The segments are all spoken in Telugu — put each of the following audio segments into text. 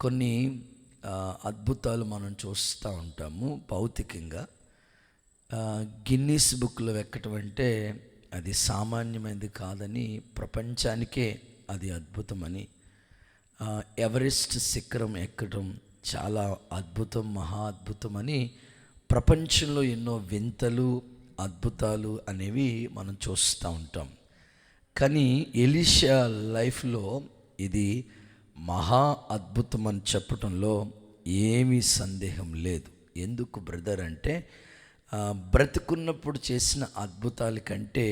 కొన్ని అద్భుతాలు మనం చూస్తూ ఉంటాము భౌతికంగా. గిన్నీస్ బుక్లో ఎక్కటం అంటే అది సామాన్యమైనది కాదని, ప్రపంచానికే అది అద్భుతమని. ఎవరెస్ట్ శిఖరం ఎక్కడం చాలా అద్భుతం, మహా అద్భుతమని ప్రపంచంలో ఎన్నో వింతలు, అద్భుతాలు అనేవి మనం చూస్తూ ఉంటాం. కానీ ఎలీషా లైఫ్లో ఇది మహా అద్భుతం అని చెప్పడంలో ఏమీ సందేహం లేదు. ఎందుకు బ్రదర్ అంటే, బ్రతికున్నప్పుడు చేసిన అద్భుతాల కంటే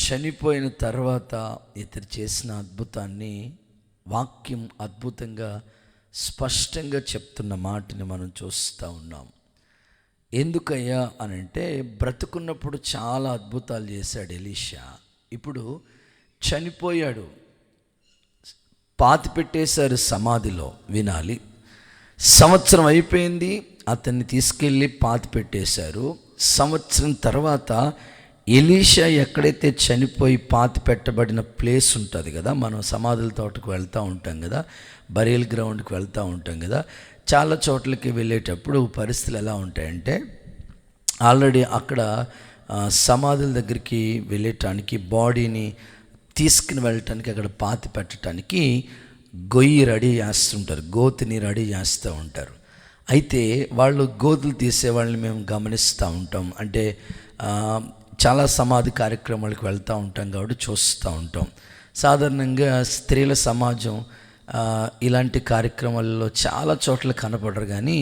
చనిపోయిన తర్వాత ఇతరు చేసిన అద్భుతాన్ని వాక్యం అద్భుతంగా స్పష్టంగా చెప్తున్న మాటని మనం చూస్తూ ఉన్నాం. ఎందుకయ్యా అని అంటే, బ్రతుకున్నప్పుడు చాలా అద్భుతాలు చేశాడు ఎలీషా. ఇప్పుడు చనిపోయాడు, పాతి పెట్టేశారు సమాధిలో. వినాలి, సంవత్సరం అయిపోయింది, అతన్ని తీసుకెళ్ళి పాతి పెట్టేశారు. సంవత్సరం తర్వాత ఎలీషా ఎక్కడైతే చనిపోయి పాతి పెట్టబడిన ప్లేస్ ఉంటుంది కదా, మనం సమాధుల తోటకు వెళ్తూ ఉంటాం కదా, బరియల్ గ్రౌండ్కి వెళ్తూ ఉంటాం కదా, చాలా చోట్లకి వెళ్ళేటప్పుడు పరిస్థితులు ఎలా ఉంటాయంటే, ఆల్రెడీ అక్కడ సమాధుల దగ్గరికి వెళ్ళటానికి, బాడీని తీసుకుని వెళ్ళటానికి, అక్కడ పాతి పెట్టడానికి గొయ్యి రెడీ చేస్తుంటారు, గోతిని రెడీ చేస్తూ ఉంటారు. అయితే వాళ్ళు గోతులు తీసే వాళ్ళని మేము గమనిస్తూ ఉంటాం. అంటే చాలా సమాధి కార్యక్రమాలకు వెళ్తూ ఉంటాం కాబట్టి చూస్తూ ఉంటాం. సాధారణంగా స్త్రీల సమాజం ఇలాంటి కార్యక్రమాల్లో చాలా చోట్ల కనపడరు, కానీ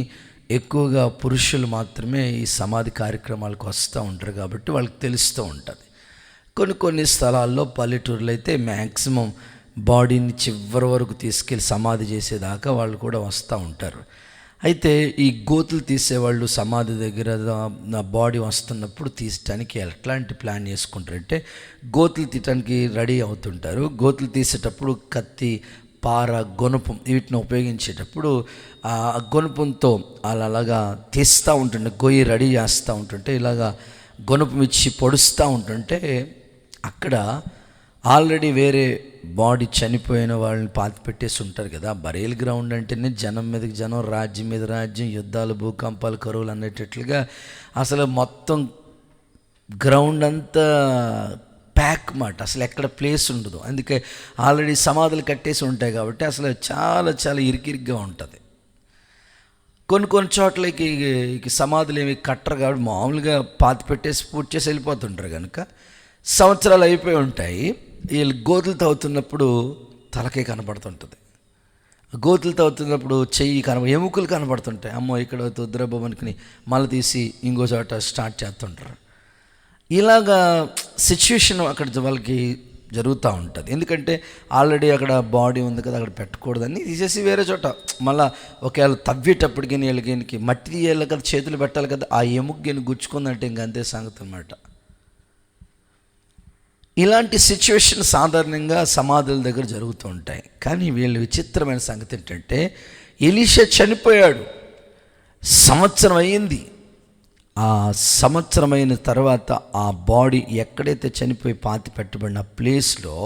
ఎక్కువగా పురుషులు మాత్రమే ఈ సమాధి కార్యక్రమాలకు వస్తూ ఉంటారు కాబట్టి వాళ్ళకి తెలుస్తూ ఉంటుంది. కొన్ని స్థలాల్లో, పల్లెటూరులో అయితే మ్యాక్సిమం బాడీని చివరి వరకు తీసుకెళ్ళి సమాధి చేసేదాకా వాళ్ళు కూడా వస్తూ ఉంటారు. అయితే ఈ గోతులు తీసేవాళ్ళు సమాధి దగ్గర నా బాడీ వస్తున్నప్పుడు తీసడానికి ఎట్లాంటి ప్లాన్ చేసుకుంటారంటే, గోతులు తీయటానికి రెడీ అవుతుంటారు. గోతులు తీసేటప్పుడు కత్తి, పార, గొనుపం వీటిని ఉపయోగించేటప్పుడు ఆ గొనుపంతో అలాగా తీస్తూ ఉంటుంటే, గొయ్యి రెడీ చేస్తూ ఉంటుంటే, ఇలాగా గొనుపం ఇచ్చి పొడుస్తూ ఉంటుంటే, అక్కడ ఆల్రెడీ వేరే బాడీ చనిపోయిన వాళ్ళని పాతి పెట్టేసి ఉంటారు కదా. బరియల్ గ్రౌండ్ అంటేనే జనం మీదకి జనం, రాజ్యం మీద రాజ్యం, యుద్ధాలు, భూకంపాలు, కరువులు అనేటట్లుగా అసలు మొత్తం గ్రౌండ్ అంతా ప్యాక్ మాట, అసలు ఎక్కడ ప్లేస్ ఉండదు. అందుకే ఆల్రెడీ సమాధులు కట్టేసి ఉంటాయి కాబట్టి అసలు చాలా చాలా ఇరికిరిగ్గా ఉంటుంది. కొన్ని చోట్లకి సమాధులు ఏమి కట్టరు కాబట్టి మామూలుగా పాతి పెట్టేసి పూర్తి చేసి వెళ్ళిపోతుంటారు. కనుక సంవత్సరాలు అయిపోయి ఉంటాయి. వీళ్ళు గోతులు తవ్వుతున్నప్పుడు తలకే కనబడుతుంటుంది, గోతులు తవ్వుతున్నప్పుడు చెయ్యి ఎముకలు కనబడుతుంటాయి. అమ్మో ఇక్కడ తుద్రబాబు అనుకుని మళ్ళీ తీసి ఇంకో చోట స్టార్ట్ చేస్తుంటారు. ఇలాగా సిచ్యువేషన్ అక్కడ వాళ్ళకి జరుగుతూ ఉంటుంది. ఎందుకంటే ఆల్రెడీ అక్కడ బాడీ ఉంది కదా, అక్కడ పెట్టకూడదని తీసేసి వేరే చోట మళ్ళీ ఒకవేళ తవ్వేటప్పటికి వీళ్ళకి మట్టి తీయాలి కదా, చేతులు పెట్టాలి కదా, ఆ ఎముకని గుచ్చుకుందంటే ఇంకంతే సంగతి అన్నమాట. ఇలాంటి సిచ్యువేషన్ సాధారణంగా సమాధుల దగ్గర జరుగుతూ ఉంటాయి. కానీ వీళ్ళు విచిత్రమైన సంగతి ఏంటంటే, ఎలీషా చనిపోయాడు, సంవత్సరం అయ్యింది. ఆ సంవత్సరమైన తర్వాత ఆ బాడీ ఎక్కడైతే చనిపోయి పాతి పెట్టబడిన ప్లేస్లో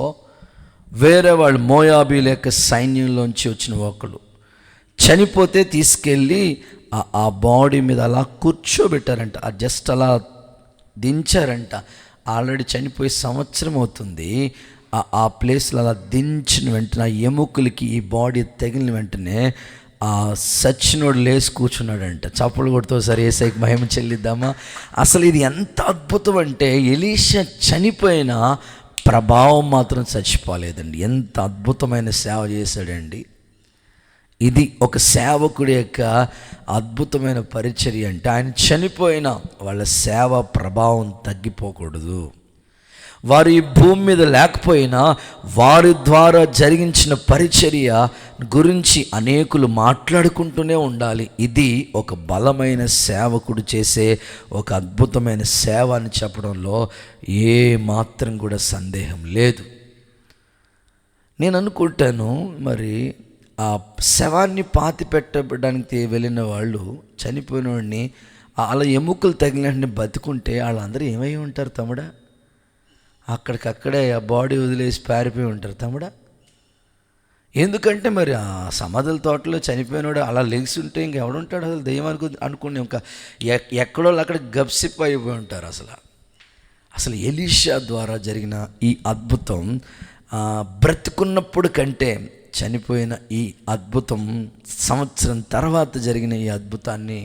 వేరే వాళ్ళు, మోయాబీల యొక్క సైన్యంలోంచి వచ్చిన ఒకళ్ళు చనిపోతే తీసుకెళ్ళి ఆ బాడీ మీద అలా కూర్చోబెట్టారంట, జస్ట్ అలా దించారంట. ఆల్రెడీ చనిపోయి సంవత్సరం అవుతుంది. ఆ ప్లేస్లో అలా దించిన వెంటనే ఎముకలకి ఈ బాడీ తగిలిన వెంటనే ఆ సచ్చినోడు లేచి కూర్చున్నాడంట. చప్పులు కొడుతూ సరే ఏసైకి మహిమ చెల్లిద్దామా. అసలు ఇది ఎంత అద్భుతం అంటే, ఎలీషా చనిపోయిన ప్రభావం మాత్రం చచ్చిపోలేదండి. ఎంత అద్భుతమైన సేవ చేశాడండి. ఇది ఒక సేవకుడి యొక్క అద్భుతమైన పరిచర్య. అంటే ఆయన చనిపోయిన వాళ్ళ సేవ ప్రభావం తగ్గిపోకూడదు. వారు ఈ భూమి మీద లేకపోయినా వారి ద్వారా జరిగించిన పరిచర్య గురించి అనేకులు మాట్లాడుకుంటూనే ఉండాలి. ఇది ఒక బలమైన సేవకుడు చేసే ఒక అద్భుతమైన సేవ అని చెప్పడంలో ఏ మాత్రం కూడా సందేహం లేదు. నేను అనుకుంటాను, మరి ఆ శవాన్ని పాతి పెట్టడానికి వెళ్ళిన వాళ్ళు, చనిపోయిన వాడిని అలా ఎముకలు తగిలినట్టు బతుకుంటే వాళ్ళందరూ ఏమై ఉంటారు తమ్ముడా? అక్కడికక్కడే ఆ బాడీ వదిలేసి పారిపోయి ఉంటారు తమ్ముడా. ఎందుకంటే మరి ఆ సమాధుల తోటలో చనిపోయినాడు అలా లెగిసి ఉంటే ఇంకెవడుంటాడు అసలు దెయ్యం అనుకుని ఇంకా ఎక్కడో అక్కడ గప్సిప్ అయిపోయి ఉంటారు. అసలు ఎలీషా ద్వారా జరిగిన ఈ అద్భుతం బ్రతుకున్నప్పుడు కంటే చనిపోయిన ఈ అద్భుతం సంవత్సరం తర్వాత జరిగిన ఈ అద్భుతాన్ని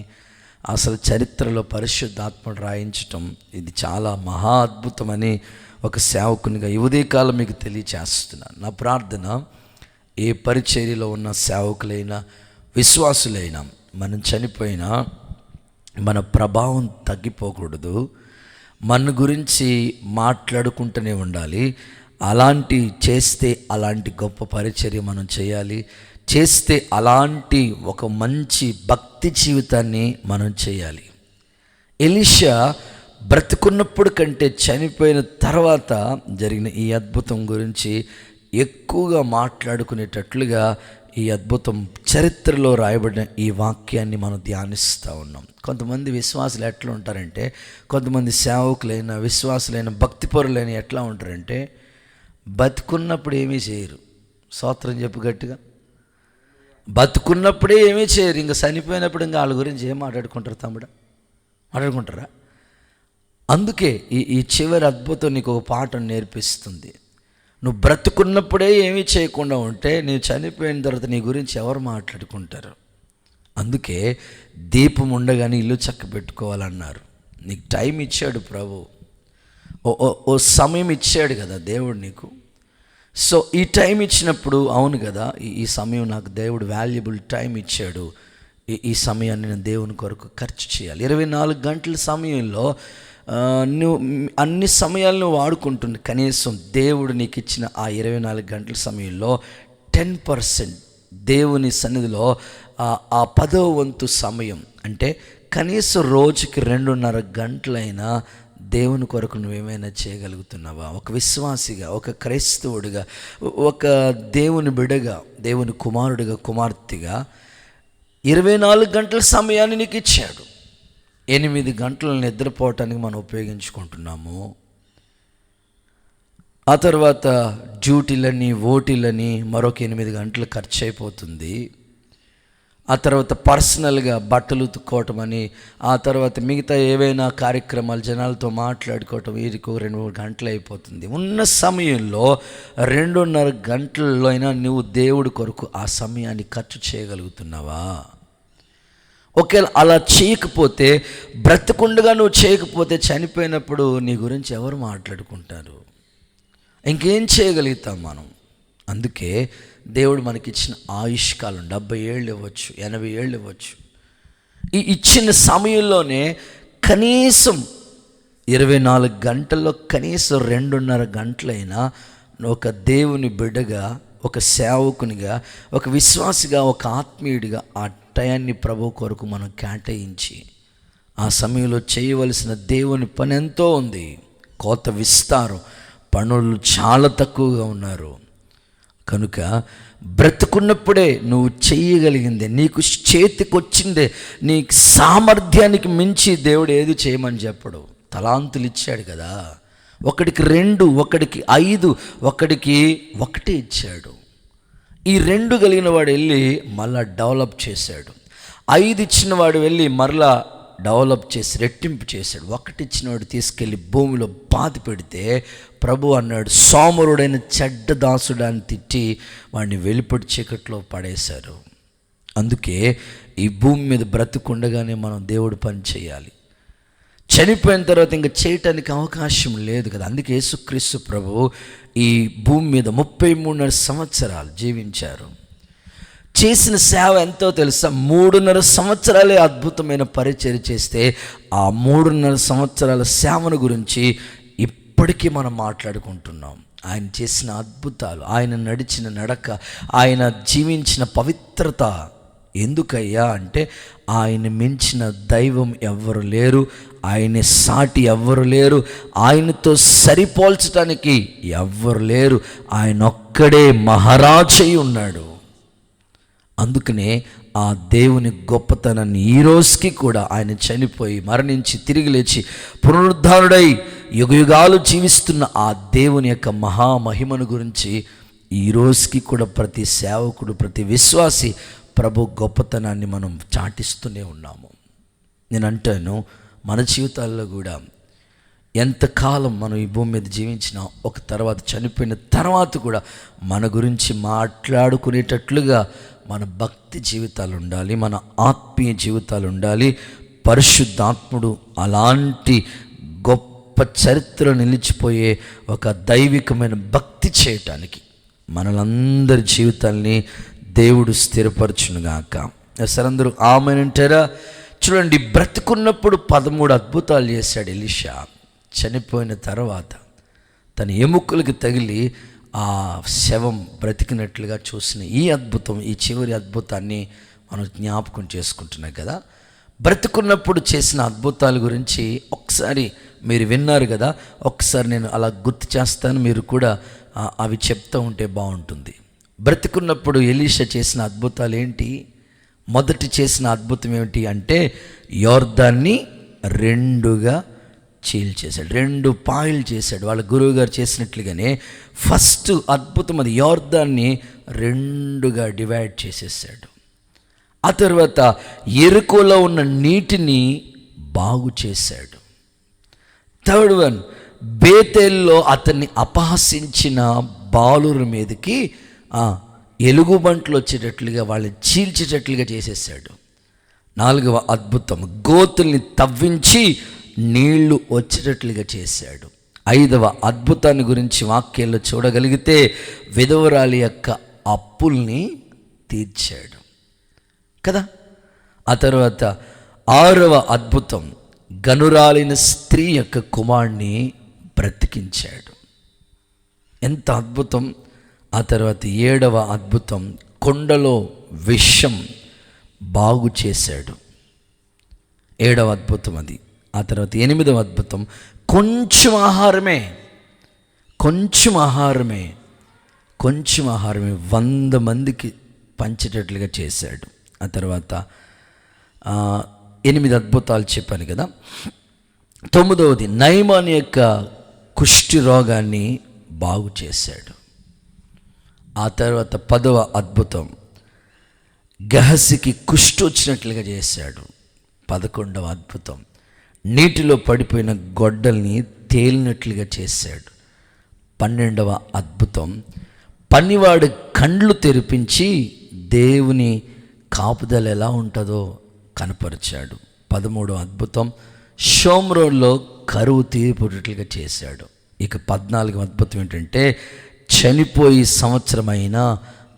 అసలు చరిత్రలో పరిశుద్ధాత్ముడు రాయించటం ఇది చాలా మహా అద్భుతమని ఒక సేవకునిగా ఈ ఉదయకాలం మీకు తెలియచేస్తున్నాను. నా ప్రార్థన, ఏ పరిచర్యలో ఉన్న సేవకులైనా విశ్వాసులైనా మనం చనిపోయినా మన ప్రభావం తగ్గిపోకూడదు. మన గురించి మాట్లాడుకుంటూనే ఉండాలి. అలాంటి చేస్తే అలాంటి గొప్ప పరిచర్య మనం చేయాలి. చేస్తే అలాంటి ఒక మంచి భక్తి జీవితాన్ని మనం చేయాలి. ఎలీషా బ్రతుకున్నప్పుడు కంటే చనిపోయిన తర్వాత జరిగిన ఈ అద్భుతం గురించి ఎక్కువగా మాట్లాడుకునేటట్లుగా ఈ అద్భుతం చరిత్రలో రాయబడిన ఈ వాక్యాన్ని మనం ధ్యానిస్తూ ఉన్నాం. కొంతమంది విశ్వాసులు ఎట్లా ఉంటారంటే, కొంతమంది సేవకులైన విశ్వాసులైన భక్తిపరులైన ఎట్లా ఉంటారంటే, బతుకున్నప్పుడు ఏమీ చేయరు. స్తోత్రం చెప్పు గట్టిగా. బతుకున్నప్పుడే ఏమీ చేయరు, ఇంకా చనిపోయినప్పుడు ఇంకా వాళ్ళ గురించి ఏం మాట్లాడుకుంటారు? తమ్ముడా, మాట్లాడుకుంటారా? అందుకే ఈ చివరి అద్భుతం నీకు ఒక పాఠం నేర్పిస్తుంది. నువ్వు బ్రతుకున్నప్పుడే ఏమీ చేయకుండా ఉంటే నీవు చనిపోయిన తర్వాత నీ గురించి ఎవరు మాట్లాడుకుంటారు? అందుకే దీపం ఉండగానే ఇల్లు చక్క పెట్టుకోవాలన్నారు. నీకు టైం ఇచ్చాడు ప్రభు, ఓ సమయం ఇచ్చాడు కదా దేవుడు నీకు. సో ఈ టైం ఇచ్చినప్పుడు అవును కదా, ఈ సమయం నాకు దేవుడు వాల్యుబుల్ టైం ఇచ్చాడు, ఈ సమయాన్ని నేను దేవుని కొరకు ఖర్చు చేయాలి. 24 గంటల సమయంలో నువ్వు అన్ని సమయాలను వాడుకుంటుంది. కనీసం దేవుడు నీకు ఇచ్చిన ఆ 24 గంటల సమయంలో 10% దేవుని సన్నిధిలో ఆ 10వ వంతు సమయం, అంటే కనీసం రోజుకి 2.5 గంటలైనా దేవుని కొరకు నువ్వేమైనా చేయగలుగుతున్నావా? ఒక విశ్వాసిగా, ఒక క్రైస్తవుడిగా, ఒక దేవుని బిడ్డగా, దేవుని కుమారుడిగా, కుమార్తెగా 24 గంటల సమయాన్ని నీకు ఇచ్చాడు. 8 గంటలు నిద్రపోవటానికి మనం ఉపయోగించుకుంటున్నాము. ఆ తర్వాత డ్యూటీలని, ఓటీలని మరొక 8 గంటలు ఖర్చు అయిపోతుంది. ఆ తర్వాత పర్సనల్గా బట్టలు ఉతుక్కోవటం అని, ఆ తర్వాత మిగతా ఏవైనా కార్యక్రమాలు, జనాలతో మాట్లాడుకోవటం, వీరికి 2-3 గంటలు అయిపోతుంది. ఉన్న సమయంలో 2.5 గంటల్లో అయినా నువ్వు దేవుడి కొరకు ఆ సమయాన్ని ఖర్చు చేయగలుగుతున్నావా? ఒకవేళ అలా చేయకపోతే, బ్రతకుండగా నువ్వు చేయకపోతే, చనిపోయినప్పుడు నీ గురించి ఎవరు మాట్లాడుకుంటారు? ఇంకేం చేయగలుగుతాం మనం? అందుకే దేవుడు మనకిచ్చిన ఆయుష్కాలం 70 ఏళ్ళు ఇవ్వచ్చు, 80 ఏళ్ళు ఇవ్వచ్చు. ఈ ఇచ్చిన సమయంలోనే కనీసం 24 గంటల్లో కనీసం 2.5 గంటలైనా ఒక దేవుని బిడ్డగా, ఒక సేవకునిగా, ఒక విశ్వాసిగా, ఒక ఆత్మీయుడిగా ఆ టయాన్ని ప్రభు కొరకు మనం కేటాయించి ఆ సమయంలో చేయవలసిన దేవుని పని ఎంతో ఉంది. కోత విస్తారం, పనులు చాలా తక్కువగా ఉన్నారు. కనుక బ్రతుకున్నప్పుడే నువ్వు చేయగలిగిందే, నీకు చేతికొచ్చిందే, నీ సామర్థ్యానికి మించి దేవుడు ఏది చేయమని చెప్పడు. తలాంతులు ఇచ్చాడు కదా, ఒకడికి 2, ఒకడికి 5, ఒకడికి 1 ఇచ్చాడు. ఈ 2 కలిగిన వాడు వెళ్ళి మళ్ళా డెవలప్ చేశాడు. 5 ఇచ్చిన వాడు వెళ్ళి మరలా డెవలప్ చేసి రెట్టింపు చేశాడు. 1 ఇచ్చినవాడు తీసుకెళ్ళి భూమిలో పాతి పెడితే ప్రభు అన్నాడు, సోమరుడైన చెడ్డ దాసుడాన్ని తిట్టి వాడిని వెలుపటి చీకట్లో పడేశారు. అందుకే ఈ భూమి మీద బ్రతుకుండగానే మనం దేవుడు పని చేయాలి. చనిపోయిన తర్వాత ఇంకా చేయటానికి అవకాశం లేదు కదా. అందుకే యేసుక్రీస్తు ప్రభువు ఈ భూమి మీద 33.5 సంవత్సరాలు జీవించారు. చేసిన సేవ ఎంతో తెలుసా? 3.5 సంవత్సరాలే అద్భుతమైన పరిచర్య చేస్తే ఆ 3.5 సంవత్సరాల సేవను గురించి ఇప్పటికీ మనం మాట్లాడుకుంటున్నాం. ఆయన చేసిన అద్భుతాలు, ఆయన నడిచిన నడక, ఆయన జీవించిన పవిత్రత. ఎందుకయ్యా అంటే ఆయన మించిన దైవం ఎవ్వరు లేరు, ఆయన సాటి ఎవ్వరు లేరు, ఆయనతో సరిపోల్చడానికి ఎవ్వరు లేరు. ఆయన ఒక్కడే మహారాజై ఉన్నాడు. అందుకనే ఆ దేవుని గొప్పతనాన్ని ఈ రోజుకి కూడా ఆయన చనిపోయి మరణించి తిరిగి లేచి పునరుద్ధారుడై యుగయుగాలు జీవిస్తున్న ఆ దేవుని యొక్క మహామహిమను గురించి ఈ రోజుకి కూడా ప్రతి సేవకుడు, ప్రతి విశ్వాసి ప్రభు గొప్పతనాన్ని మనం చాటిస్తూనే ఉన్నాము. నేను అంటాను, మన జీవితాల్లో కూడా ఎంతకాలం మనం ఈ భూమి మీద జీవించినా ఒక తర్వాత చనిపోయిన తర్వాత కూడా మన గురించి మాట్లాడుకునేటట్లుగా మన భక్తి జీవితాలు ఉండాలి, మన ఆత్మీయ జీవితాలు ఉండాలి. పరిశుద్ధాత్ముడు అలాంటి గొప్ప చరిత్ర నిలిచిపోయే ఒక దైవికమైన భక్తి చేయటానికి మనలందరి జీవితాల్ని దేవుడు స్థిరపరచునుగాక. సరందరూ ఆమెనంటారా? చూడండి, బ్రతుకున్నప్పుడు 13 అద్భుతాలు చేశాడు ఎలీషా. చనిపోయిన తర్వాత తన ఎముకలకు తగిలి ఆ శవం బ్రతికినట్లుగా చూసిన ఈ అద్భుతం, ఈ చివరి అద్భుతాన్ని మనం జ్ఞాపకం చేసుకుంటున్నాం కదా. బ్రతుకున్నప్పుడు చేసిన అద్భుతాల గురించి ఒకసారి మీరు విన్నారు కదా, ఒకసారి నేను అలా గుర్తు చేస్తాను, మీరు కూడా అవి చెప్తూ ఉంటే బాగుంటుంది. బ్రతుకున్నప్పుడు ఎలీషా చేసిన అద్భుతాలు ఏంటి? మొదటి చేసిన అద్భుతం ఏమిటి అంటే యోర్దాన్ని 2గా చీల్చేశాడు, 2 పాయలు చేశాడు. వాళ్ళ గురువుగారు చేసినట్లుగానే ఫస్ట్ అద్భుతం అది, యోర్దాన్ని 2గా డివైడ్ చేసేసాడు. ఆ తర్వాత ఎరుకోలో ఉన్న నీటిని బాగు చేశాడు. థర్డ్ వన్, బేతేల్లో అతన్ని అపహసించిన బాలుర మీదకి ఎలుగుబంట్లు వచ్చేటట్లుగా వాళ్ళని చీల్చేటట్లుగా చేసేసాడు. 4వ అద్భుతం, గోతుల్ని తవ్వించి నీళ్లు వచ్చేటట్లుగా చేశాడు. 5వ అద్భుతాన్ని గురించి వాక్యాల్లో చూడగలిగితే విధవరాలి యొక్క అప్పుల్ని తీర్చాడు కదా. ఆ తర్వాత 6వ అద్భుతం, గనురాలిన స్త్రీ యొక్క కుమారుణ్ణి బ్రతికించాడు. ఎంత అద్భుతం! ఆ తర్వాత 7వ అద్భుతం, కొండలో విషం బాగు చేశాడు. 7వ అద్భుతం అది. ఆ తర్వాత 8వ అద్భుతం, కొంచెం ఆహారమే 100 మందికి పంచేటట్లుగా చేశాడు. ఆ తర్వాత 8 అద్భుతాలు చెప్పాను కదా. 9వది, నయమాను యొక్క కుష్టి రోగాన్ని బాగు చేశాడు. ఆ తర్వాత 10వ అద్భుతం, గహసికి కుష్టి వచ్చినట్లుగా చేశాడు. 11వ అద్భుతం, నీటిలో పడిపోయిన గొడ్డల్ని తేలినట్లుగా చేశాడు. 12వ అద్భుతం, పనివాడి కండ్లు తెరిపించి దేవుని కాపుదల ఎలా ఉంటుందో కనపరిచాడు. 13వ అద్భుతం, షోమ్రోన్లో కరువు తీరిపోయేటట్లుగా చేశాడు. ఇక 14వ అద్భుతం ఏంటంటే చనిపోయి సంవత్సరమైనా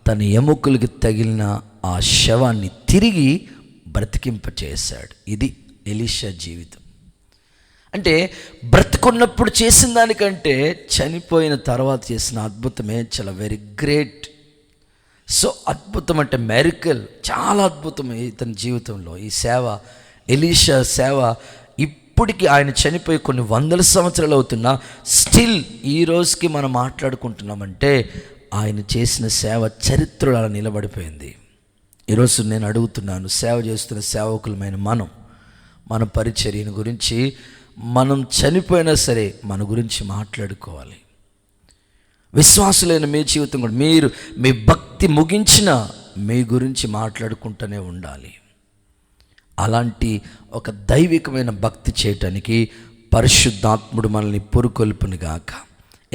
తన ఎముకలకు తగిలిన ఆ శవాన్ని తిరిగి బ్రతికింపచేశాడు. ఇది ఎలీషా జీవితం. అంటే బ్రతుకున్నప్పుడు చేసిన దానికంటే చనిపోయిన తర్వాత చేసిన అద్భుతమే చాలా వెరీ గ్రేట్. సో అద్భుతం అంటే మెరికల్, చాలా అద్భుతం ఇతని జీవితంలో. ఈ సేవ, ఎలీషా సేవ ఇప్పటికీ ఆయన చనిపోయి కొన్ని 100 సంవత్సరాలు అవుతున్నా స్టిల్ ఈ రోజుకి మనం మాట్లాడుకుంటున్నామంటే ఆయన చేసిన సేవ చరిత్రలో అలా నిలబడిపోయింది. ఈరోజు నేను అడుగుతున్నాను, సేవ చేస్తున్న సేవకులమైన మన పరిచర్యను గురించి మనం చనిపోయినా సరే మన గురించి మాట్లాడుకోవాలి. విశ్వాసులైన మీ జీవితం కూడా మీరు మీ భక్తి ముగించిన మీ గురించి మాట్లాడుకుంటూనే ఉండాలి. అలాంటి ఒక దైవికమైన భక్తి చేయటానికి పరిశుద్ధాత్ముడు మనల్ని పురుకొల్పునుగాక.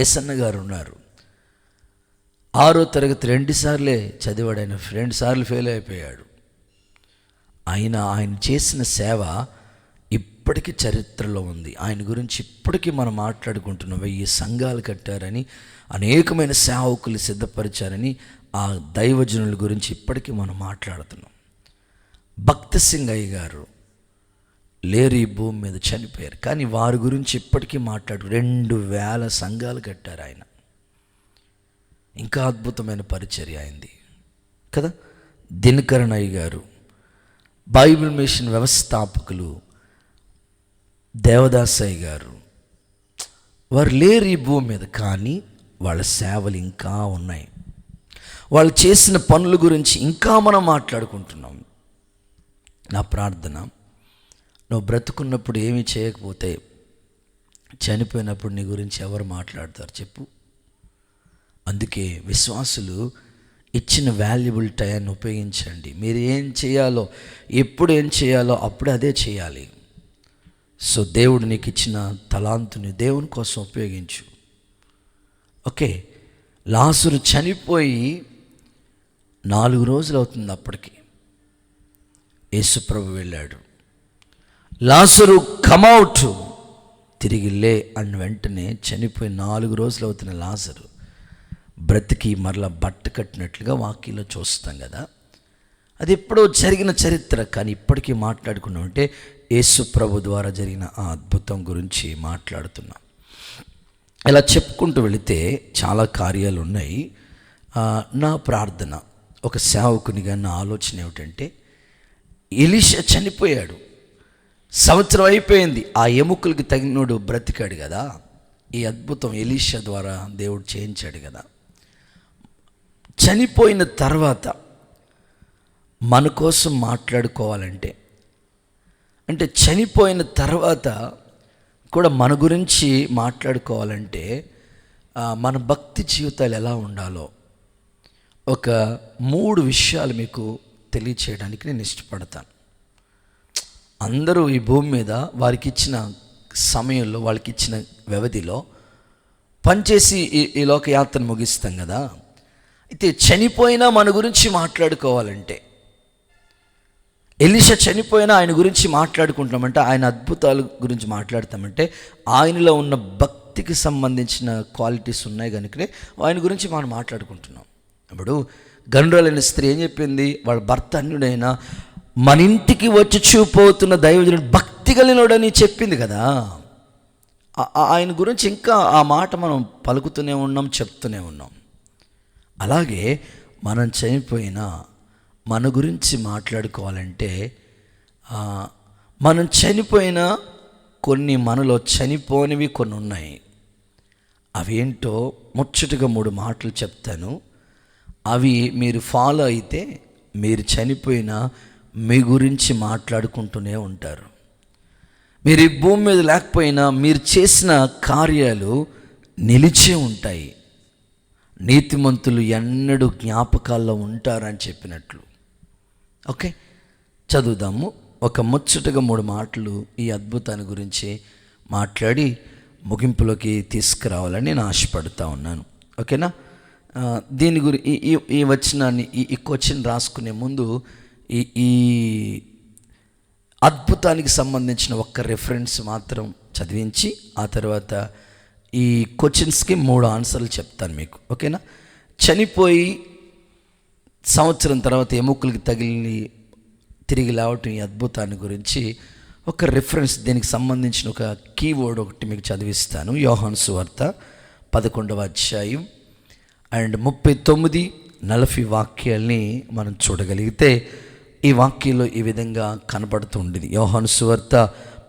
ఎస్ఎన్న గారు ఉన్నారు, 6వ తరగతి 2 సార్లే చదివాడు. ఆయన 2 సార్లు ఫెయిల్ అయిపోయాడు. ఆయన చేసిన సేవ ఇప్పటికీ చరిత్రలో ఉంది. ఆయన గురించి ఇప్పటికీ మనం మాట్లాడుకుంటున్నాం. 1000 సంఘాలు కట్టారని, అనేకమైన సేవకులు సిద్ధపరిచారని, ఆ దైవజనుల గురించి ఇప్పటికీ మనం మాట్లాడుతున్నాం. భక్త సింగ్ అయ్య గారు లేరు, ఈ భూమి మీద చనిపోయారు. కానీ వారి గురించి ఇప్పటికీ 2000 సంఘాలు కట్టారు ఆయన. ఇంకా అద్భుతమైన పరిచర్య అయింది కదా. దినకరన్ అయ్య గారు, బైబిల్ మిషన్ వ్యవస్థాపకులు దేవదాసయ్య గారు, వారు లేరు ఈ భూమి మీద, కానీ వాళ్ళ సేవలు ఇంకా ఉన్నాయి. వాళ్ళు చేసిన పనుల గురించి ఇంకా మనం మాట్లాడుకుంటున్నాం. నా ప్రార్థన, నువ్వు బ్రతుకున్నప్పుడు ఏమీ చేయకపోతే చనిపోయినప్పుడు నీ గురించి ఎవరు మాట్లాడతారు చెప్పు? అందుకే విశ్వాసులు ఇచ్చిన వాల్యుబుల్ టైంని ఉపయోగించండి. మీరు ఏం చేయాలో, ఎప్పుడు ఏం చేయాలో అప్పుడు అదే చేయాలి. సో దేవుడు నీకు ఇచ్చిన తలాంతుని దేవుని కోసం ఉపయోగించు. ఓకే, లాజరు చనిపోయి 4 రోజులు అవుతుంది. అప్పటికి యేసుప్రభు వెళ్ళాడు. లాజరు కమౌట్, తిరిగి లే అని వెంటనే చనిపోయి 4 రోజులు అవుతున్న లాజరు బ్రతికి మరలా బట్ట కట్టినట్లుగా వాక్యంలో చూస్తాం కదా. అది ఎప్పుడో జరిగిన చరిత్ర, కానీ ఇప్పటికీ మాట్లాడుకున్నాం అంటే యేసు ప్రభు ద్వారా జరిగిన ఆ అద్భుతం గురించి మాట్లాడుతున్నాం. ఇలా చెప్పుకుంటూ వెళితే చాలా కార్యాలు ఉన్నాయి. నా ప్రార్థన, ఒక సేవకునిగా నా ఆలోచన ఏమిటంటే, ఎలీషా చనిపోయాడు, సంవత్సరం అయిపోయింది, ఆ ఎముకలకి తగినోడు బ్రతికాడు కదా. ఈ అద్భుతం ఎలీషా ద్వారా దేవుడు చేయించాడు కదా. చనిపోయిన తర్వాత మన కోసం మాట్లాడుకోవాలంటే, అంటే చనిపోయిన తర్వాత కూడా మన గురించి మాట్లాడుకోవాలంటే మన భక్తి జీవితాలు ఎలా ఉండాలో ఒక 3 విషయాలు మీకు తెలియచేయడానికి నేను ఇష్టపడతాను. అందరూ ఈ భూమి మీద వారికి ఇచ్చిన సమయంలో, వాళ్ళకి ఇచ్చిన వ్యవధిలో పనిచేసి ఈ లోకయాత్రను ముగిస్తాం కదా. అయితే చనిపోయినా మన గురించి మాట్లాడుకోవాలంటే, ఎలీషా చనిపోయినా ఆయన గురించి మాట్లాడుకుంటామంటే, ఆయన అద్భుతాల గురించి మాట్లాడతామంటే ఆయనలో ఉన్న భక్తికి సంబంధించిన క్వాలిటీస్ ఉన్నాయి కనుకనే ఆయన గురించి మనం మాట్లాడుకుంటున్నాం. ఇప్పుడు గండ్రాలైన స్త్రీ ఏం చెప్పింది? వాళ్ళ భర్త అన్యుడైనా మన ఇంటికి వచ్చి చూపోతున్న దైవజనుడు భక్తి కలిగినోడని చెప్పింది కదా. ఆయన గురించి ఇంకా ఆ మాట మనం పలుకుతూనే ఉన్నాం, చెప్తూనే ఉన్నాం. అలాగే మనం చనిపోయినా మన గురించి మాట్లాడుకోవాలంటే, మనం చనిపోయినా కొన్ని మనలో చనిపోనివి కొన్ని ఉన్నాయి. అవేంటో ముచ్చటగా 3 మాటలు చెప్తాను. అవి మీరు ఫాలో అయితే మీరు చనిపోయినా మీ గురించి మాట్లాడుకుంటూనే ఉంటారు. మీరు ఈ భూమి మీద లేకపోయినా మీరు చేసిన కార్యాలు నిలిచే ఉంటాయి. నీతిమంతులు ఎన్నడూ జ్ఞాపకాల్లో ఉంటారని చెప్పినట్లు. ఓకే, చదువుదాము. ఒక ముచ్చటగా 3 మాటలు ఈ అద్భుతాన్ని గురించి మాట్లాడి ముగింపులోకి తీసుకురావాలని నేను ఆశపడుతూ ఉన్నాను. ఓకేనా? దీని ఈ వచనాన్ని, ఈ క్వశ్చన్ రాసుకునే ముందు ఈ అద్భుతానికి సంబంధించిన ఒక్క రెఫరెన్స్ మాత్రం చదివించి ఆ తర్వాత ఈ క్వశ్చన్స్కి 3 ఆన్సర్లు చెప్తాను మీకు. ఓకేనా? చనిపోయి సంవత్సరం తర్వాత ఎముకలకి తగిలి తిరిగి లేవటం, ఈ అద్భుతాన్ని గురించి ఒక రిఫరెన్స్, దీనికి సంబంధించిన ఒక కీవర్డ్ ఒకటి మీకు చదివిస్తాను. యోహాను సువార్త 11వ అధ్యాయం అండ్ 39-40 వాక్యాల్ని మనం చూడగలిగితే ఈ వాక్యంలో ఈ విధంగా కనపడుతుండేది. యోహాను సువార్త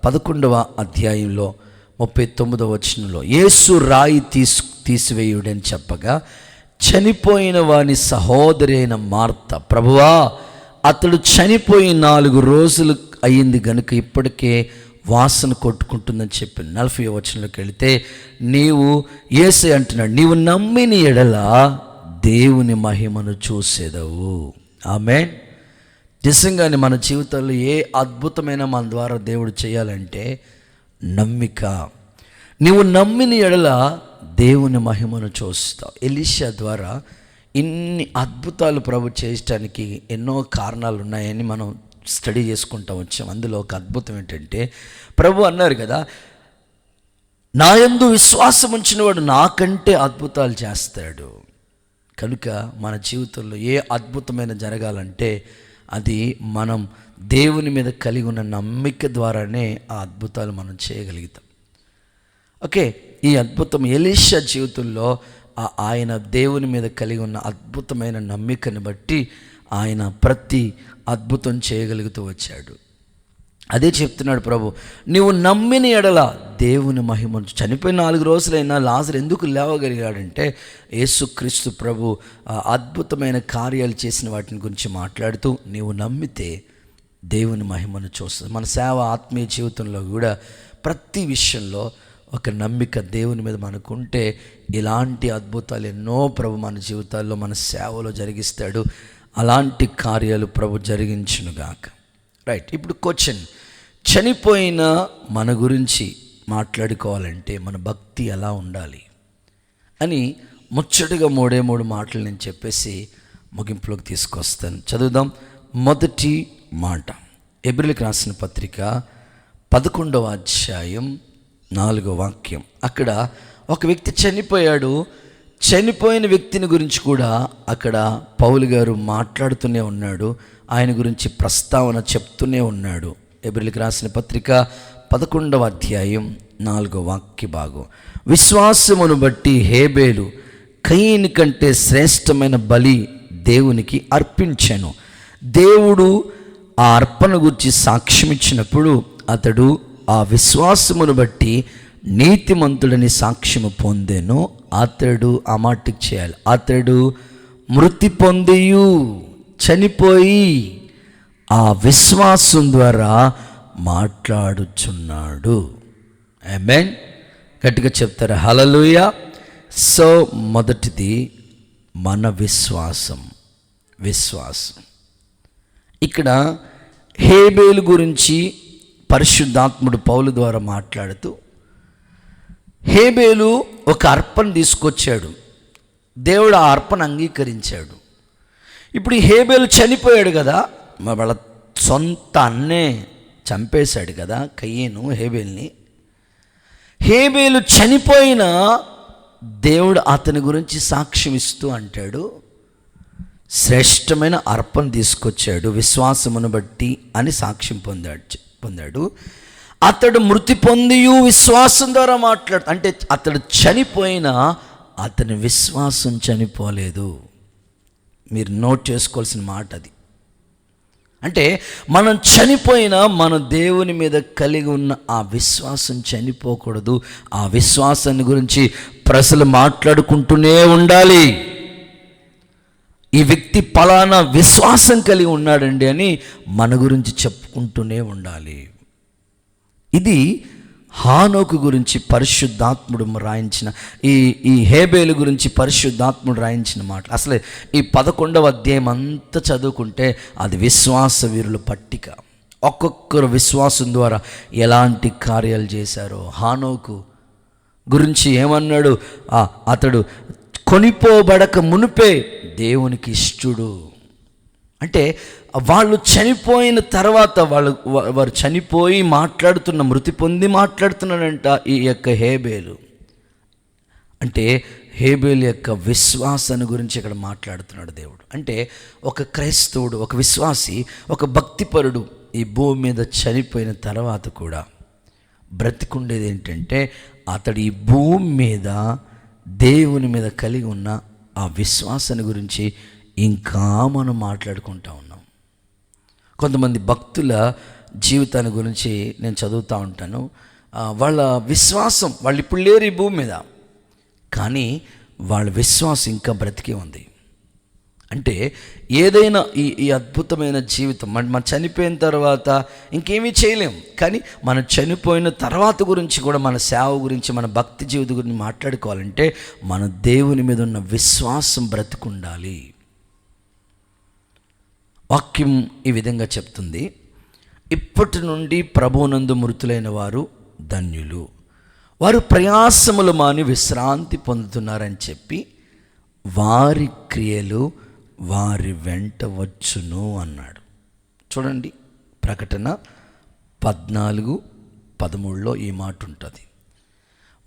11వ అధ్యాయంలో 39వ వచనంలో, యేసు రాయి తీసివేయుడని చెప్పగా చనిపోయిన వాని సహోదరి అయిన మార్త, ప్రభువా అతడు చనిపోయి 4 రోజులు అయ్యింది గనుక ఇప్పటికే వాసన కొట్టుకుంటుందని చెప్పి 40వ వచనంలోకి వెళితే, నీవు యేసే అంటున్నాడు, నీవు నమ్మిన ఎడల దేవుని మహిమను చూసేదవు. ఆమేన్. నిజంగానే మన జీవితంలో ఏ అద్భుతమైన మన ద్వారా దేవుడు చేయాలంటే నమ్మిక. నీవు నమ్మిన ఎడల దేవుని మహిమను చూస్తావు. ఎలీషా ద్వారా ఇన్ని అద్భుతాలు ప్రభు చేయడానికి ఎన్నో కారణాలు ఉన్నాయని మనం స్టడీ చేసుకుంటూ వచ్చాం. అందులో ఒక అద్భుతం ఏంటంటే, ప్రభు అన్నారు కదా, నా యందు విశ్వాసం ఉంచినవాడు నాకంటే అద్భుతాలు చేస్తాడు. కనుక మన జీవితంలో ఏ అద్భుతమైన జరగాలంటే అది మనం దేవుని మీద కలిగి ఉన్న నమ్మిక ద్వారానే ఆ అద్భుతాలు మనం చేయగలుగుతాం. ఓకే, ఈ అద్భుతం ఎలీషా జీవితంలో ఆయన దేవుని మీద కలిగి ఉన్న అద్భుతమైన నమ్మికను బట్టి ఆయన ప్రతి అద్భుతం చేయగలుగుతూ వచ్చాడు. అదే చెప్తున్నాడు ప్రభు, నీవు నమ్మిన ఎడల దేవుని మహిమను. చనిపోయిన 4 రోజులైనా లాజరు ఎందుకు లేవగలిగాడంటే యేసుక్రీస్తు ప్రభు అద్భుతమైన కార్యాలు చేసిన వాటిని గురించి మాట్లాడుతూ, నీవు నమ్మితే దేవుని మహిమను చూస్తుంది. మన సేవ ఆత్మీయ జీవితంలో కూడా ప్రతి విషయంలో ఒక నమ్మిక దేవుని మీద మనకుంటే ఇలాంటి అద్భుతాలు ఎన్నో ప్రభు మన జీవితాల్లో మన సేవలో జరిగిస్తాడు. అలాంటి కార్యాలు ప్రభు జరిగించునుగాక. రైట్, ఇప్పుడు క్వశ్చన్, చనిపోయిన మన గురించి మాట్లాడుకోవాలంటే మన భక్తి ఎలా ఉండాలి అని ముచ్చటగా మూడు మాటలు నేను చెప్పేసి ముగింపులోకి తీసుకొస్తాను. చదువుదాం. మొదటి మాట, ఎబ్రిల్కి రాసిన పత్రిక 11వ అధ్యాయం 4వ వాక్యం. అక్కడ ఒక వ్యక్తి చనిపోయాడు. చనిపోయిన వ్యక్తిని గురించి కూడా అక్కడ పౌలు గారు మాట్లాడుతూనే ఉన్నాడు. ఆయన గురించి ప్రస్తావన చెప్తూనే ఉన్నాడు. ఎబ్రిల్కి రాసిన పత్రిక 11వ అధ్యాయం 4వ వాక్య భాగం. విశ్వాసమును బట్టి హేబేలు కయీను కంటే శ్రేష్టమైన బలి దేవునికి అర్పించెను. దేవుడు ఆ అర్పణ గురించి సాక్ష్యం ఇచ్చినప్పుడు అతడు ఆ విశ్వాసమును బట్టి నీతిమంతుడని సాక్ష్యము పొందెను. అతడు ఆ మాటకి చేయాలి. అతడు మృతి పొందియు, చనిపోయి ఆ విశ్వాసం ద్వారా మాట్లాడుచున్నాడు. ఆమేన్. గట్టిగా చెప్తారా హల్లెలూయా. సో మొదటిది మన విశ్వాసం. ఇక్కడ హేబేలు గురించి పరిశుద్ధాత్ముడు పౌలు ద్వారా మాట్లాడుతూ, హేబేలు ఒక అర్పణ తీసుకొచ్చాడు. దేవుడు ఆ అర్పణ అంగీకరించాడు. ఇప్పుడు ఈ హేబేలు చనిపోయాడు కదా, వాళ్ళ సొంత అన్నే చంపేశాడు కదా కయీను హేబేల్ని. హేబేలు చనిపోయినా దేవుడు అతని గురించి సాక్ష్యం ఇస్తూ అంటాడు, శ్రేష్టమైన అర్పణ తీసుకొచ్చాడు విశ్వాసమును బట్టి అని సాక్ష్యం పొందాడు. అతడు మృతి పొందియు విశ్వాసం ద్వారా అంటే అతడు చనిపోయినా అతని విశ్వాసం చనిపోలేదు. మీరు నోట్ చేసుకోవాల్సిన మాట అది. అంటే మనం చనిపోయినా మన దేవుని మీద కలిగి ఉన్న ఆ విశ్వాసం చనిపోకూడదు. ఆ విశ్వాసాన్ని గురించి ప్రజలు మాట్లాడుకుంటూనే ఉండాలి. ఈ వ్యక్తి పలానా విశ్వాసం కలిగి ఉన్నాడండి అని మన గురించి చెప్పుకుంటూనే ఉండాలి. ఇది హానోకు గురించి పరిశుద్ధాత్ముడు రాయించిన, ఈ హేబేలు గురించి పరిశుద్ధాత్ముడు రాయించిన మాట. అసలే ఈ 11వ అధ్యాయం అంతా చదువుకుంటే అది విశ్వాస వీరుల పట్టిక. ఒక్కొక్కరు విశ్వాసం ద్వారా ఎలాంటి కార్యాలు చేశారో. హానోకు గురించి ఏమన్నాడు, అతడు కొనిపోబడక మునిపే దేవునికి ఇష్టుడు. అంటే వాళ్ళు చనిపోయిన తర్వాత వారు చనిపోయి మాట్లాడుతున్న, మృతి పొంది మాట్లాడుతున్నాడంట ఈ యొక్క హేబేలు. అంటే హేబేలు యొక్క విశ్వాసాన్ని గురించి ఇక్కడ మాట్లాడుతున్నాడు దేవుడు. అంటే ఒక క్రైస్తవుడు, ఒక విశ్వాసి, ఒక భక్తిపరుడు ఈ భూమి మీద చనిపోయిన తర్వాత కూడా బ్రతికుండేది ఏంటంటే అతడు ఈ భూమి మీద దేవుని మీద కలిగి ఉన్న ఆ విశ్వాసాన్ని గురించి ఇంకా మనం మాట్లాడుకుంటా ఉన్నాం. కొంతమంది భక్తుల జీవితాన్ని గురించి నేను చదువుతూ ఉంటాను. వాళ్ళ విశ్వాసం, వాళ్ళు ఇప్పుడు లేరు ఈ భూమి మీద, కానీ వాళ్ళ విశ్వాసం ఇంకా బ్రతికే ఉంది. అంటే ఏదైనా ఈ అద్భుతమైన జీవితం మన చనిపోయిన తర్వాత ఇంకేమీ చేయలేం, కానీ మనం చనిపోయిన తర్వాత గురించి కూడా, మన సేవ గురించి, మన భక్తి జీవితం గురించి మాట్లాడుకోవాలంటే మన దేవుని మీద ఉన్న విశ్వాసం బ్రతికుండాలి. వాక్యం ఈ విధంగా చెప్తుంది, ఇప్పటి నుండి ప్రభువునందు మృతులైన వారు ధన్యులు, వారు ప్రయాసములు మాని విశ్రాంతి పొందుతున్నారని చెప్పి వారి క్రియలు వారి వెంట వచ్చును అన్నాడు. చూడండి, ప్రకటన 14:13లో ఈ మాట ఉంటుంది,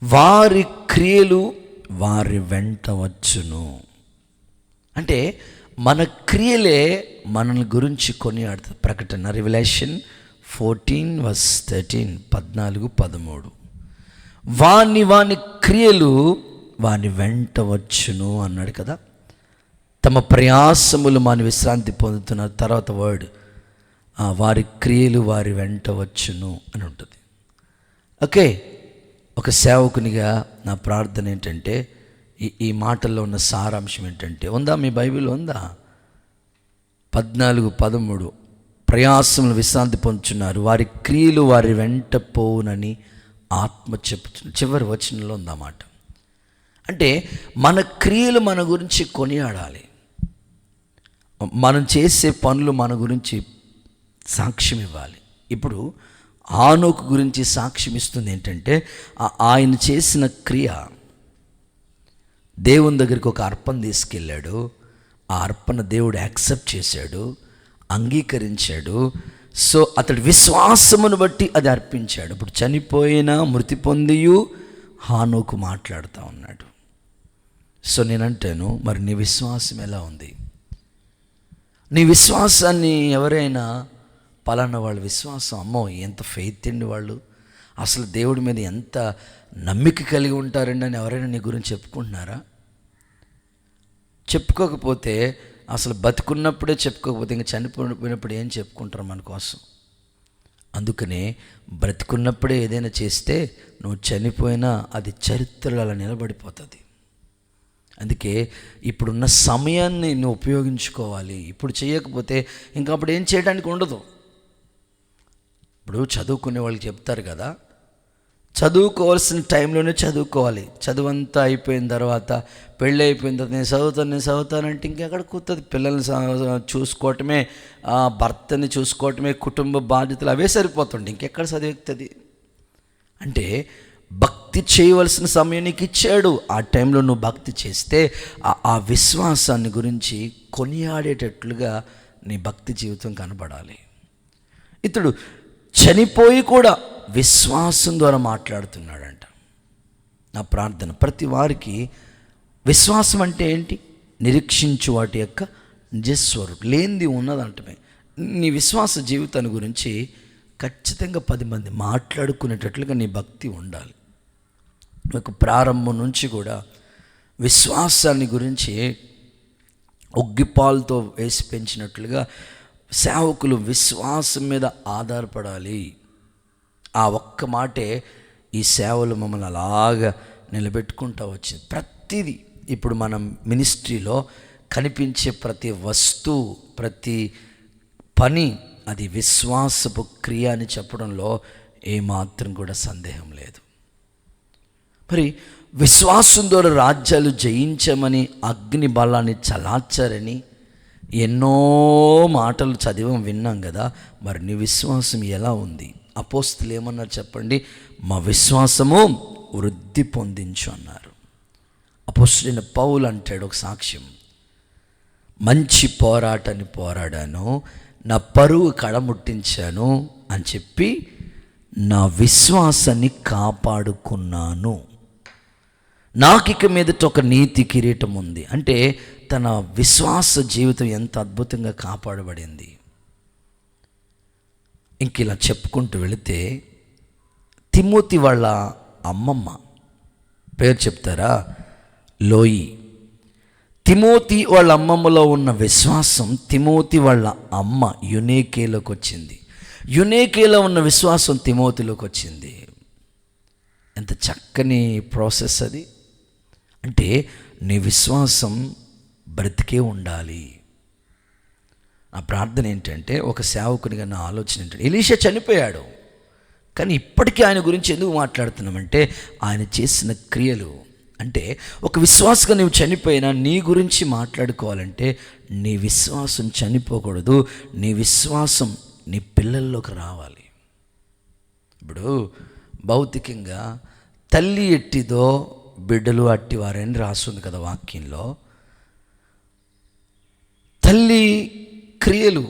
వారి క్రియలు వారి వెంట వచ్చును. అంటే మన క్రియలే మనల్ని గురించి కొనియాడుతుంది. ప్రకటన రివల్యూషన్ 14:13, 14-13, వాని క్రియలు వాని వెంట వచ్చును అన్నాడు కదా. తమ ప్రయాసములు మాని విశ్రాంతి పొందుతున్నారు. తర్వాత వర్డ్ వారి క్రియలు వారి వెంట వచ్చును అని ఉంటుంది. ఓకే, ఒక సేవకునిగా నా ప్రార్థన ఏంటంటే ఈ మాటల్లో ఉన్న సారాంశం ఏంటంటే, ఉందా మీ బైబిల్ ఉందా? 14-13 ప్రయాసములు విశ్రాంతి పొందుతున్నారు, వారి క్రియలు వారి వెంట పోవునని ఆత్మ చెప్తున్న చివరి వచనంలో ఉందన్నమాట. అంటే మన క్రియలు మన గురించి కొనియాడాలి, మనం చేసే పనులు మన గురించి సాక్ష్యం ఇవ్వాలి. ఇప్పుడు హానోకు గురించి సాక్ష్యం ఇస్తుంది ఏంటంటే, ఆయన చేసిన క్రియ, దేవుని దగ్గరికి ఒక అర్పణ తీసుకెళ్ళాడు, ఆ అర్పణ దేవుడు యాక్సెప్ట్ చేశాడు, అంగీకరించాడు. సో అతడి విశ్వాసమును బట్టి అది అర్పించాడు. ఇప్పుడు చనిపోయిన మృతి పొందియు హానోకు మాట్లాడుతూ ఉన్నాడు. సో నేనంటాను, మరి నీ విశ్వాసం ఎలా ఉంది? నీ విశ్వాసాన్ని ఎవరైనా పలానా వాళ్ళ విశ్వాసం, అమ్మో ఎంత ఫెయిత్ అండి వాళ్ళు, అసలు దేవుడి మీద ఎంత నమ్మిక కలిగి ఉంటారండి అని ఎవరైనా నీ గురించి చెప్పుకుంటున్నారా? చెప్పుకోకపోతే, అసలు బతుకున్నప్పుడే చెప్పుకోకపోతే ఇంకా చనిపోయినప్పుడు ఏం చెప్పుకుంటారు మన కోసం? అందుకనే బ్రతుకున్నప్పుడే ఏదైనా చేస్తే నువ్వు చనిపోయినా అది చరిత్రలో అలా నిలబడిపోతుంది. అందుకే ఇప్పుడున్న సమయాన్ని నువ్వు ఉపయోగించుకోవాలి. ఇప్పుడు చేయకపోతే ఇంకా అప్పుడు ఏం చేయడానికి ఉండదు. ఇప్పుడు చదువుకునే వాళ్ళకి చెప్తారు కదా, చదువుకోవాల్సిన టైంలోనే చదువుకోవాలి. చదువంతా అయిపోయిన తర్వాత, పెళ్ళి అయిపోయిన తర్వాత నేను చదువుతానంటే ఇంకెక్కడ కూర్తుంది? పిల్లల్ని చూసుకోవటమే, భర్తని చూసుకోవటమే, కుటుంబ బాధ్యతలు అవే సరిపోతుండే, ఇంకెక్కడ చదివేస్తుంది? అంటే భక్తి చేయవలసిన సమయం నీకు ఇచ్చాడు. ఆ టైంలో నువ్వు భక్తి చేస్తే ఆ విశ్వాసాన్ని గురించి కొనియాడేటట్లుగా నీ భక్తి జీవితం కనబడాలి. ఇతడు చనిపోయి కూడా విశ్వాసం ద్వారా మాట్లాడుతున్నాడంట. నా ప్రార్థన, ప్రతి వారికి విశ్వాసం అంటే ఏంటి? నిరీక్షించు వాటి యొక్క నిజస్వరూపం, లేనిది ఉన్నదంటమే. నీ విశ్వాస జీవితాన్ని గురించి ఖచ్చితంగా 10 మంది మాట్లాడుకునేటట్లుగా నీ భక్తి ఉండాలి. ఒక ప్రారంభం నుంచి కూడా విశ్వాసాన్ని గురించి ఒగ్గిపాలతో వేసి పెంచినట్లుగా సేవకులు విశ్వాసం మీద ఆధారపడాలి. ఆ ఒక్క మాటే ఈ సేవలు మమ్మల్ని అలాగా నిలబెట్టుకుంటూ వచ్చింది. ప్రతిదీ ఇప్పుడు మనం మినిస్ట్రీలో కనిపించే ప్రతి వస్తువు, ప్రతి పని అది విశ్వాసపు క్రియ అని చెప్పడంలో ఏమాత్రం కూడా సందేహం లేదు. మరి విశ్వాసం ద్వారా రాజ్యాలు జయించమని, అగ్ని బలాన్ని చలార్చారని ఎన్నో మాటలు చదివాం, విన్నాం కదా. మరి నీ విశ్వాసం ఎలా ఉంది? అపోస్తులు ఏమన్నారు చెప్పండి? మా విశ్వాసము వృద్ధి పొందించు అన్నారు. అపోస్తులైన పౌలు అంటాడు ఒక సాక్ష్యం, మంచి పోరాటాన్ని పోరాడాను, నా పరువు కడముట్టించాను అని చెప్పి నా విశ్వాసాన్ని కాపాడుకున్నాను, నాకిక మీదట ఒక నీతి కిరీటం ఉంది. అంటే తన విశ్వాస జీవితం ఎంత అద్భుతంగా కాపాడబడింది. ఇంక ఇలా చెప్పుకుంటూ వెళితే, తిమోతి వాళ్ళ అమ్మమ్మ పేరు చెప్తారా? లోయి. తిమోతి వాళ్ళ అమ్మమ్మలో ఉన్న విశ్వాసం తిమోతి వాళ్ళ అమ్మ యునేకేలోకి వచ్చింది. యునేకేలో ఉన్న విశ్వాసం తిమోతిలోకి వచ్చింది. ఎంత చక్కని ప్రాసెస్ అది. అంటే నీ విశ్వాసం బ్రతికే ఉండాలి. నా ప్రార్థన ఏంటంటే, ఒక సేవకునిగా నా ఆలోచన ఏంటంటే, ఎలీషా చనిపోయాడు, కానీ ఇప్పటికీ ఆయన గురించి ఎందుకు మాట్లాడుతున్నామంటే, ఆయన చేసిన క్రియలు. అంటే ఒక విశ్వాసంగా నువ్వు చనిపోయినా నీ గురించి మాట్లాడుకోవాలంటే నీ విశ్వాసం చనిపోకూడదు, నీ విశ్వాసం నీ పిల్లల్లోకి రావాలి. ఇప్పుడు భౌతికంగా తల్లి ఎట్టిదో బిడ్డలు అట్టివారని రాస్తుంది కదా వాక్యంలో. తల్లి క్రియలు,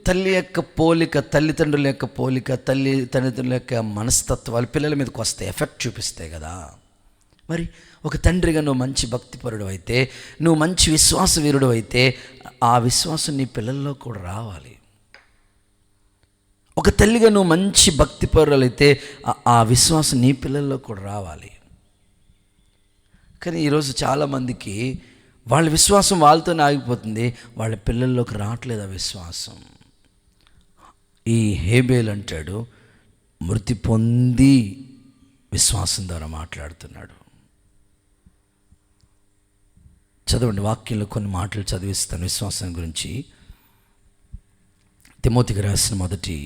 తల్లి యొక్క పోలిక, తల్లిదండ్రుల యొక్క పోలిక, తల్లిదండ్రుల యొక్క మనస్తత్వాలు పిల్లల మీదకి వస్తాయి, ఎఫెక్ట్ చూపిస్తాయి కదా. మరి ఒక తండ్రిగా నువ్వు మంచి భక్తిపరుడు అయితే, నువ్వు మంచి విశ్వాస వీరుడు అయితే, ఆ విశ్వాసం నీ పిల్లల్లో కూడా రావాలి. ఒక తల్లిగా నువ్వు మంచి భక్తిపరులు అయితే ఆ విశ్వాసం నీ పిల్లల్లో కూడా రావాలి. కానీ ఈరోజు చాలామందికి వాళ్ళ విశ్వాసం వాళ్ళతోనే ఆగిపోతుంది, వాళ్ళ పిల్లల్లోకి రావట్లేదు ఆ విశ్వాసం. ఈ హేబేల్ అంటాడు, మృతి పొంది విశ్వాసం ద్వారా మాట్లాడుతున్నాడు. చదవండి, వాక్యంలో కొన్ని మాటలు చదివిస్తాను విశ్వాసం గురించి. తిమోతికి రాసిన మొదటి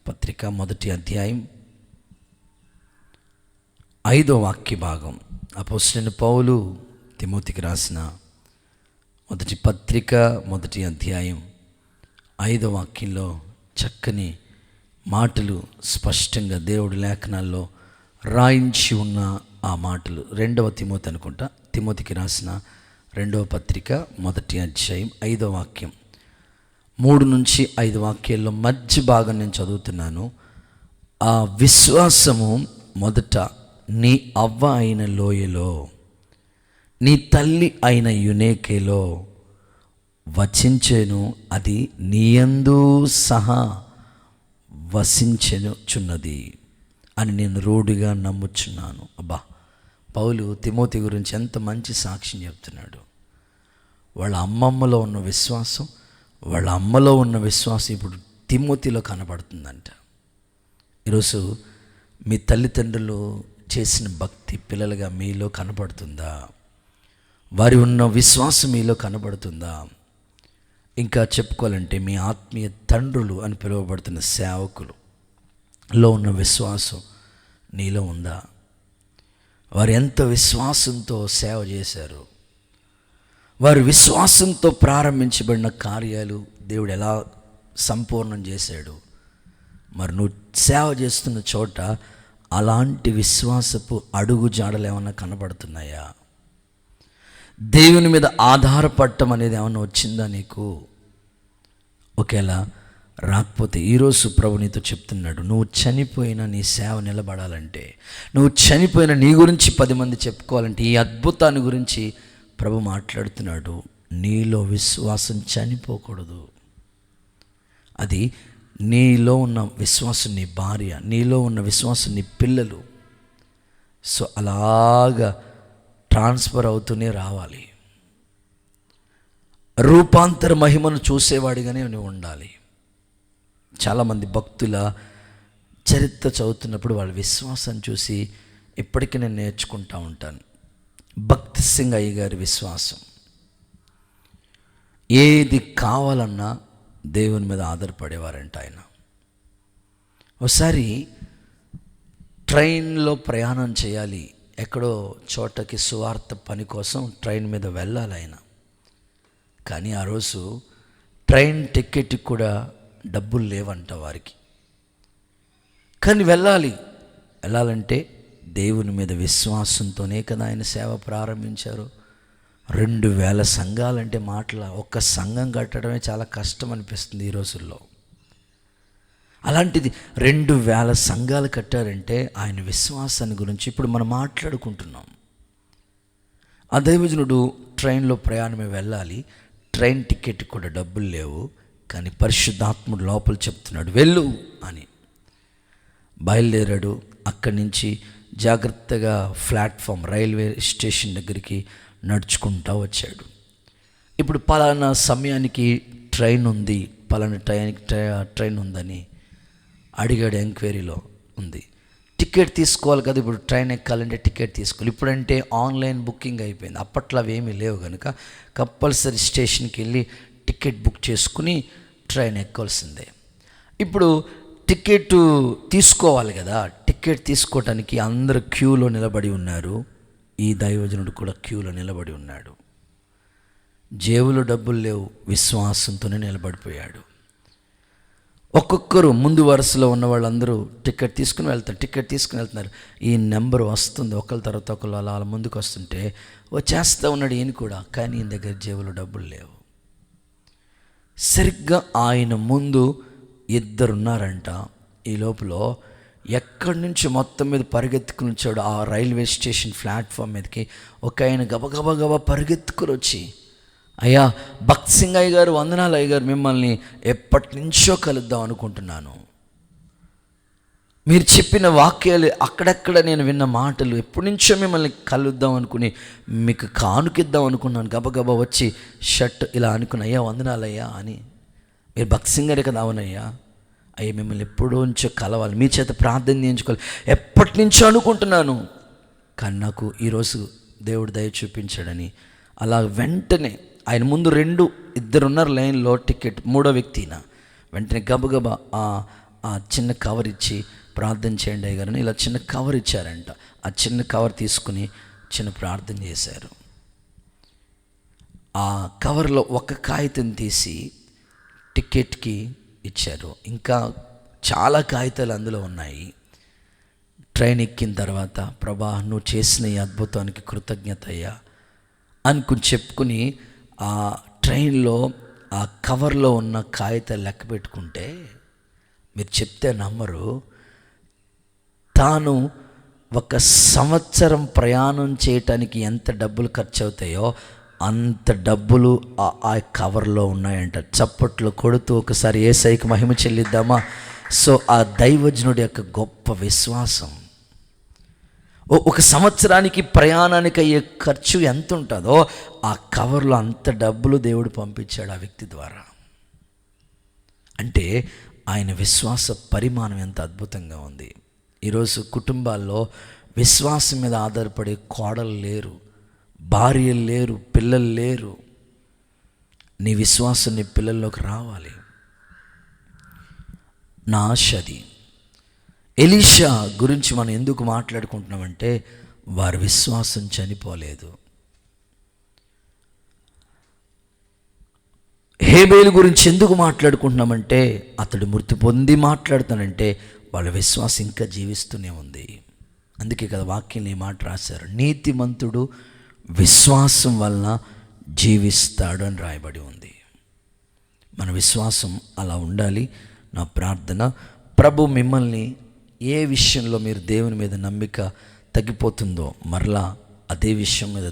పత్రిక 1వ అధ్యాయం 5వ వాక్య భాగం అపోస్తలుడైన పౌలు తిమోతికి రాసిన మొదటి పత్రిక 1వ అధ్యాయం 5వ వాక్యంలో చక్కని మాటలు స్పష్టంగా దేవుడి లేఖనాల్లో రాయించి ఉన్న ఆ మాటలు 2వ తిమోతి అనుకుంటా, తిమోతికి రాసిన 2వ పత్రిక 1వ అధ్యాయం 5వ వాక్యం 3 నుంచి 5 వాక్యాల్లో మధ్య భాగం నేను చదువుతున్నాను. ఆ విశ్వాసము మొదట నీ అవ్వ అయిన లోయలో, నీ తల్లి అయిన యునేకేలో వచించెను, అది నీయందు సహా వసించెనుచున్నది అని నేను రూఢిగా నమ్ముచున్నాను. అబ్బా, పౌలు తిమోతి గురించి ఎంత మంచి సాక్ష్యం చెప్తున్నాడు. వాళ్ళ అమ్మమ్మలో ఉన్న విశ్వాసం, వాళ్ళ అమ్మలో ఉన్న విశ్వాసం ఇప్పుడు తిమోతిలో కనబడుతుందంట. ఈరోజు మీ తల్లిదండ్రులు చేసిన భక్తి పిల్లలుగా మీలో కనబడుతుందా? వారి ఉన్న విశ్వాసం మీలో కనబడుతుందా? ఇంకా చెప్పుకోవాలంటే మీ ఆత్మీయ తండ్రులు అని పిలువబడుతున్న సేవకులలో ఉన్న విశ్వాసం నీలో ఉందా? వారు ఎంత విశ్వాసంతో సేవ చేశారు, వారి విశ్వాసంతో ప్రారంభించబడిన కార్యాలు దేవుడు ఎలా సంపూర్ణం చేశాడు. మరి నువ్వు సేవ చేస్తున్న చోట అలాంటి విశ్వాసపు అడుగు జాడలు ఏమన్నా కనబడుతున్నాయా? దేవుని మీద ఆధారపడటం అనేది ఏమన్నా వచ్చిందా నీకు? ఒకేలా రాకపోతే ఈరోజు ప్రభు నీతో చెప్తున్నాడు, నువ్వు చనిపోయిన నీ సేవ నిలబడాలంటే, నువ్వు చనిపోయిన నీ గురించి 10 మంది చెప్పుకోవాలంటే, ఈ అద్భుతాన్ని గురించి ప్రభు మాట్లాడుతున్నాడు. నీలో విశ్వాసం చనిపోకూడదు. అది నీలో ఉన్న విశ్వాసం నీ భార్య, నీలో ఉన్న విశ్వాసం నీ పిల్లలు. సో అలాగా ట్రాన్స్ఫర్ అవుతూనే రావాలి. రూపాంతర మహిమను చూసేవాడిగానే నువ్వు ఉండాలి. చాలామంది భక్తుల చరిత్ర చదువుతున్నప్పుడు వాళ్ళ విశ్వాసాన్ని చూసి ఇప్పటికీ నేను నేర్చుకుంటూ ఉంటాను. భక్తి సింగ్ అయ్య గారి విశ్వాసం, ఏది కావాలన్నా దేవుని మీద ఆధారపడేవారంట ఆయన. ఒకసారి ట్రైన్లో ప్రయాణం చేయాలి, ఎక్కడో చోటకి సువార్త పని కోసం ట్రైన్ మీద వెళ్ళాలి ఆయన. కానీ ఆ రోజు ట్రైన్ టికెట్కి కూడా డబ్బులు లేవంట వారికి. కానీ వెళ్ళాలంటే దేవుని మీద విశ్వాసంతోనే కదా ఆయన సేవ ప్రారంభించారు. 2000 సంఘాలంటే మాటల, ఒక్క సంఘం కట్టడమే చాలా కష్టం అనిపిస్తుంది ఈ రోజుల్లో. అలాంటిది 2000 సంఘాలు కట్టారంటే ఆయన విశ్వాసాన్ని గురించి ఇప్పుడు మనం మాట్లాడుకుంటున్నాం. ఆ దైవజనుడు ట్రైన్లో ప్రయాణమే వెళ్ళాలి, ట్రైన్ టికెట్ కూడా డబ్బులు లేవు. కానీ పరిశుద్ధాత్ముడు లోపల చెప్తున్నాడు వెళ్ళు అని. బయలుదేరాడు. అక్కడి నుంచి జాగ్రత్తగా ప్లాట్ఫామ్ రైల్వే స్టేషన్ దగ్గరికి నడుచుకుంటూ వచ్చాడు. ఇప్పుడు పలానా సమయానికి ట్రైన్ ఉంది, పలానా టైంకి ట్రైన్ ఉందని అడిగాడు. ఎంక్వైరీలో ఉంది. టికెట్ తీసుకోవాలి కదా, ఇప్పుడు ట్రైన్ ఎక్కాలంటే టికెట్ తీసుకోవాలి. ఇప్పుడంటే ఆన్లైన్ బుకింగ్ అయిపోయింది, అప్పట్లో అవి ఏమీ లేవు కనుక కంపల్సరీ స్టేషన్కి వెళ్ళి టికెట్ బుక్ చేసుకుని ట్రైన్ ఎక్కాల్సిందే. ఇప్పుడు టికెట్ తీసుకోవాలి కదా, టికెట్ తీసుకోవటానికి అందరూ క్యూలో నిలబడి ఉన్నారు. ఈ దైవజనుడు కూడా క్యూలో నిలబడి ఉన్నాడు. జేబులో డబ్బులు లేవు, విశ్వాసంతోనే నిలబడిపోయాడు. ఒక్కొక్కరు ముందు వరుసలో ఉన్న వాళ్ళందరూ టికెట్ తీసుకుని వెళ్తున్నారు. ఈ నెంబర్ వస్తుంది, ఒకళ్ళ తర్వాత ఒకళ్ళు అలా ముందుకు వస్తుంటే వచ్చేస్తూ ఉన్నాడు ఈయన కూడా. కానీ ఈయన దగ్గర జేబులో డబ్బులు లేవు. సరిగ్గా ఆయన ముందు 2 ఉన్నారంట. ఈ లోపల ఎక్కడి నుంచి మొత్తం మీద పరిగెత్తుకుని వచ్చాడు ఆ రైల్వే స్టేషన్ ప్లాట్ఫామ్ మీదకి. ఒక ఆయన గబగబా పరిగెత్తుకుని వచ్చి, అయ్యా భక్త్ సింగ్ అయ్య గారు, వందనాలు అయ్య గారు, మిమ్మల్ని ఎప్పటి నుంచో కలుద్దాం అనుకుంటున్నాను. మీరు చెప్పిన వాక్యాలు, అక్కడక్కడ నేను విన్న మాటలు, ఎప్పటి నుంచో మిమ్మల్ని కలుద్దాం అనుకుని మీకు కానుకిద్దాం అనుకున్నాను. గబగబా వచ్చి షర్ట్ ఇలా అనుకుని, అయ్యా వందనాలయ్యా అని. మీరు భక్త్ సింగ్ గారే కదా? అవునయ్యా. అయ్యా మిమ్మల్ని ఎప్పుడో నుంచో కలవాలి, మీ చేత ప్రార్థన చేయించుకోవాలి, ఎప్పటి నుంచో అనుకుంటున్నాను. కానీ నాకు ఈరోజు దేవుడు దయ చూపించాడని అలా వెంటనే ఆయన ముందు 2 ఉన్నారు లైన్లో, టికెట్ 3వ వ్యక్తిన వెంటనే గబగబా ఆ చిన్న కవర్ ఇచ్చి ప్రార్థన చేయండి అయ్యగారు అని ఇలా చిన్న కవర్ ఇచ్చారంట. ఆ చిన్న కవర్ తీసుకుని చిన్న ప్రార్థన చేశారు. ఆ కవర్లో ఒక కాగితం తీసి టికెట్కి ఇచ్చారు. ఇంకా చాలా కాగితాలు అందులో ఉన్నాయి. ట్రైన్ ఎక్కిన తర్వాత, ప్రభా నువ్వు చేసిన ఈ అద్భుతానికి కృతజ్ఞత అయ్యా అనుకుని చెప్పుకుని ఆ ట్రైన్లో ఆ కవర్లో ఉన్న కాగితాలు లెక్క పెట్టుకుంటే, మీరు చెప్తే నమ్మరు, తాను 1 సంవత్సరం ప్రయాణం చేయటానికి ఎంత డబ్బులు ఖర్చు అవుతాయో అంత డబ్బులు ఆ కవర్లో ఉన్నాయంట. చప్పట్లు కొడుతూ ఒకసారి యేసయ్యకి మహిమ చెల్లిద్దామా? సో ఆ దైవజనుడి యొక్క గొప్ప విశ్వాసం, 1 సంవత్సరానికి ప్రయాణానికి అయ్యే ఖర్చు ఎంత ఉంటుందో ఆ కవర్లో అంత డబ్బులు దేవుడు పంపించాడు ఆ వ్యక్తి ద్వారా. అంటే ఆయన విశ్వాస పరిమాణం ఎంత అద్భుతంగా ఉంది. ఈరోజు కుటుంబాల్లో విశ్వాసం మీద ఆధారపడే కోడలు లేరు, భార్యలు లేరు, పిల్లలు లేరు. నీ విశ్వాసం నీ పిల్లల్లోకి రావాలి. నా ఆశ అది. ఎలీషా గురించి మనం ఎందుకు మాట్లాడుకుంటున్నామంటే వారి విశ్వాసం చనిపోలేదు. హేబేలు గురించి ఎందుకు మాట్లాడుకుంటున్నామంటే అతడు మృతి పొంది మాట్లాడుతానంటే వాళ్ళ విశ్వాసం ఇంకా జీవిస్తూనే ఉంది. అందుకే కదా వాక్యం ఈ మాట రాశారు, నీతిమంతుడు విశ్వాసం వలన జీవిస్తాడు అని రాయబడి ఉంది. మన విశ్వాసం అలా ఉండాలి. నా ప్రార్థన, ప్రభు మిమ్మల్ని ఏ విషయంలో మీరు దేవుని మీద నమ్మిక తగ్గిపోతుందో మరలా అదే విషయం మీద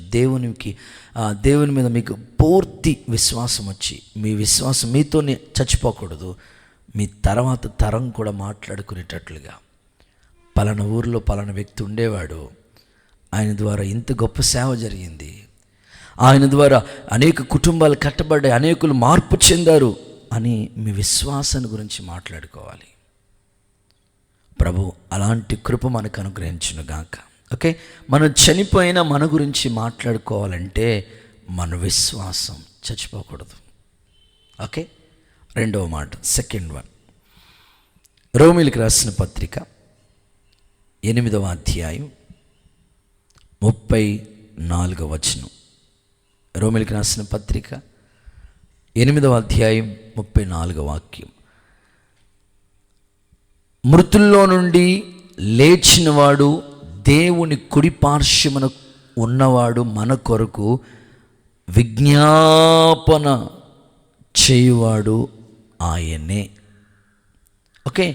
దేవుని మీద మీకు పూర్తి విశ్వాసం వచ్చి, మీ విశ్వాసం మీతోనే చచ్చిపోకూడదు, మీ తర్వాత తరం కూడా మాట్లాడుకునేటట్లుగా, పలానా ఊరిలో పలానా వ్యక్తి ఉండేవాడు, ఆయన ద్వారా ఇంత గొప్ప సేవ జరిగింది, ఆయన ద్వారా అనేక కుటుంబాలు కట్టబడ్డాయి, అనేకులు మార్పు చెందారు అని మీ విశ్వాసాన్ని గురించి మాట్లాడుకోవాలి. ప్రభు అలాంటి కృప మనకు అనుగ్రహించును గాక. ఓకే, మనం చనిపోయినా మన గురించి మాట్లాడుకోవాలంటే మన విశ్వాసం చచ్చిపోకూడదు. ఓకే, రెండవ మాట, సెకండ్ వన్, రోమీయులకు రాసిన పత్రిక 8వ అధ్యాయం 34వ వచనం. రోమీయులకు రాసిన పత్రిక 8వ అధ్యాయం 34వ వాక్యం. మృతుల్లో నుండి లేచినవాడు, దేవుని కుడి పార్శ్వమున ఉన్నవాడు మన కొరకు విజ్ఞాపన చేయువాడు ఆయనే. ఓకే,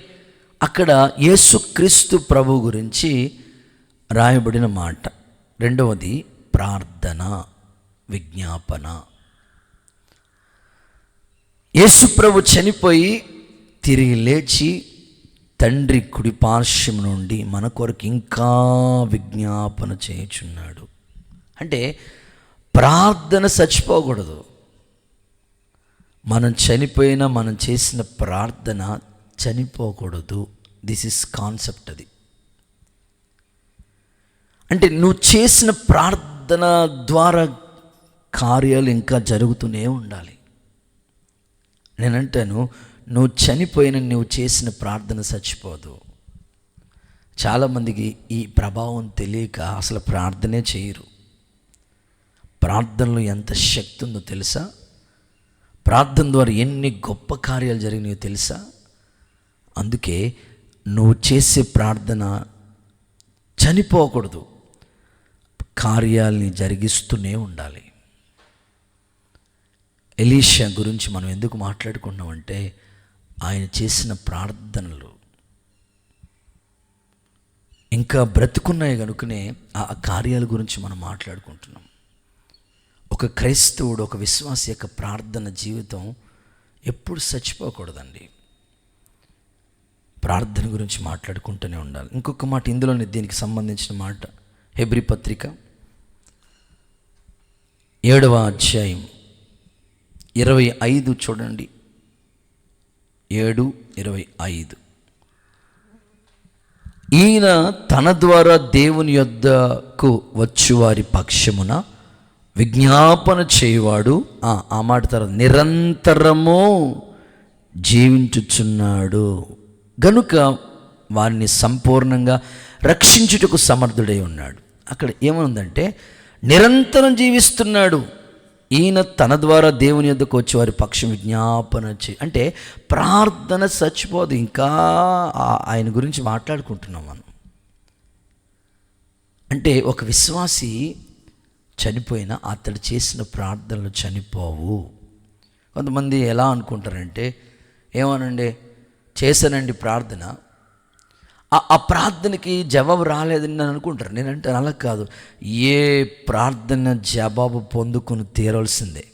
అక్కడ యేసుక్రీస్తు ప్రభు గురించి రాయబడిన మాట. రెండవది ప్రార్థన, విజ్ఞాపన. యేసు ప్రభు చనిపోయి తిరిగి లేచి తండ్రి కుడి పార్శ్వం నుండి మన కొరకు ఇంకా విజ్ఞాపన చేయుచున్నాడు. అంటే ప్రార్థన చచ్చిపోకూడదు. మనం చనిపోయినా మనం చేసిన ప్రార్థన చనిపోకూడదు. This is concept. అది అంటే నువ్వు చేసిన ప్రార్థన ద్వారా కార్యాలు ఇంకా జరుగుతూనే ఉండాలి. నేనంటాను, నువ్వు చనిపోయిన నువ్వు చేసిన ప్రార్థన చచ్చిపోదు. చాలామందికి ఈ ప్రభావం తెలియక అసలు ప్రార్థనే చేయరు. ప్రార్థనలో ఎంత శక్తి ఉందో తెలుసా? ప్రార్థన ద్వారా ఎన్ని గొప్ప కార్యాలు జరిగినాయో తెలుసా? అందుకే నువ్వు చేసే ప్రార్థన చనిపోకూడదు, కార్యాలని జరిగిస్తూనే ఉండాలి. ఎలీషా గురించి మనం ఎందుకు మాట్లాడుకున్నామంటే ఆయన చేసిన ప్రార్థనలు ఇంకా బ్రతుకున్నాయి కనుకనే ఆ కార్యాల గురించి మనం మాట్లాడుకుంటున్నాం. ఒక క్రైస్తవుడు, ఒక విశ్వాసి యొక్క ప్రార్థన జీవితం ఎప్పుడు చచ్చిపోకూడదండి. ప్రార్థన గురించి మాట్లాడుకుంటూనే ఉండాలి. ఇంకొక మాట ఇందులోనే దీనికి సంబంధించిన మాట, హెబ్రీ పత్రిక 7వ అధ్యాయం 25 చూడండి. 7:25. ఈయన తన ద్వారా దేవుని యొద్దకు వచ్చు వారి పక్షమున విజ్ఞాపన చేయువాడు. ఆ మాట తర్వాత నిరంతరము జీవించుచున్నాడు గనుక వారిని సంపూర్ణంగా రక్షించుటకు సమర్థుడై ఉన్నాడు. అక్కడ ఏమనుందంటే నిరంతరం జీవిస్తున్నాడు, ఈయన తన ద్వారా దేవుని యొద్దకు వచ్చి వారి పక్షం విజ్ఞాపన అంటే ప్రార్థన చచ్చిపోదు. ఇంకా ఆయన గురించి మాట్లాడుకుంటున్నాం మనం. అంటే ఒక విశ్వాసి చనిపోయినా అతడు చేసిన ప్రార్థనలు చనిపోవు. కొంతమంది ఎలా అనుకుంటారంటే, ఏమోనండి చేశానండి ప్రార్థన, ఆ ప్రార్థనకి జవాబు రాలేదని నేను అనుకుంటారు. నేనంటే అలా కాదు, ఏ ప్రార్థన జవాబు పొందుకుని తీరాల్సిందే.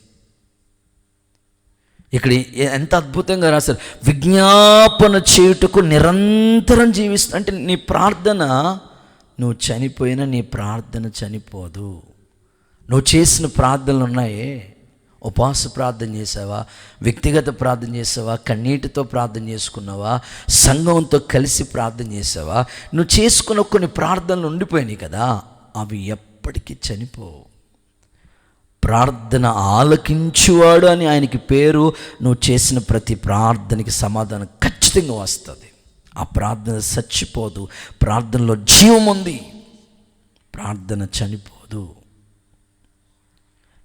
ఇక్కడ ఎంత అద్భుతంగా రాశారు, విజ్ఞాపన చేయుటకు నిరంతరం జీవిస్తా. అంటే నీ ప్రార్థన, నువ్వు చనిపోయినా నీ ప్రార్థన చనిపోదు. నువ్వు చేసిన ప్రార్థనలు ఉన్నాయే, ఉపవాస ప్రార్థన చేసావా, వ్యక్తిగత ప్రార్థన చేసావా, కన్నీటితో ప్రార్థన చేసుకున్నావా, సంఘంతో కలిసి ప్రార్థన చేసావా, నువ్వు చేసుకున్న కొన్ని ప్రార్థనలు ఉండిపోయినాయి కదా, అవి ఎప్పటికీ చనిపోవు. ప్రార్థన ఆలకించువాడు అని ఆయనకి పేరు. నువ్వు చేసిన ప్రతి ప్రార్థనకి సమాధానం ఖచ్చితంగా వస్తుంది. ఆ ప్రార్థన చచ్చిపోదు, ప్రార్థనలో జీవం ఉంది, ప్రార్థన చనిపోదు.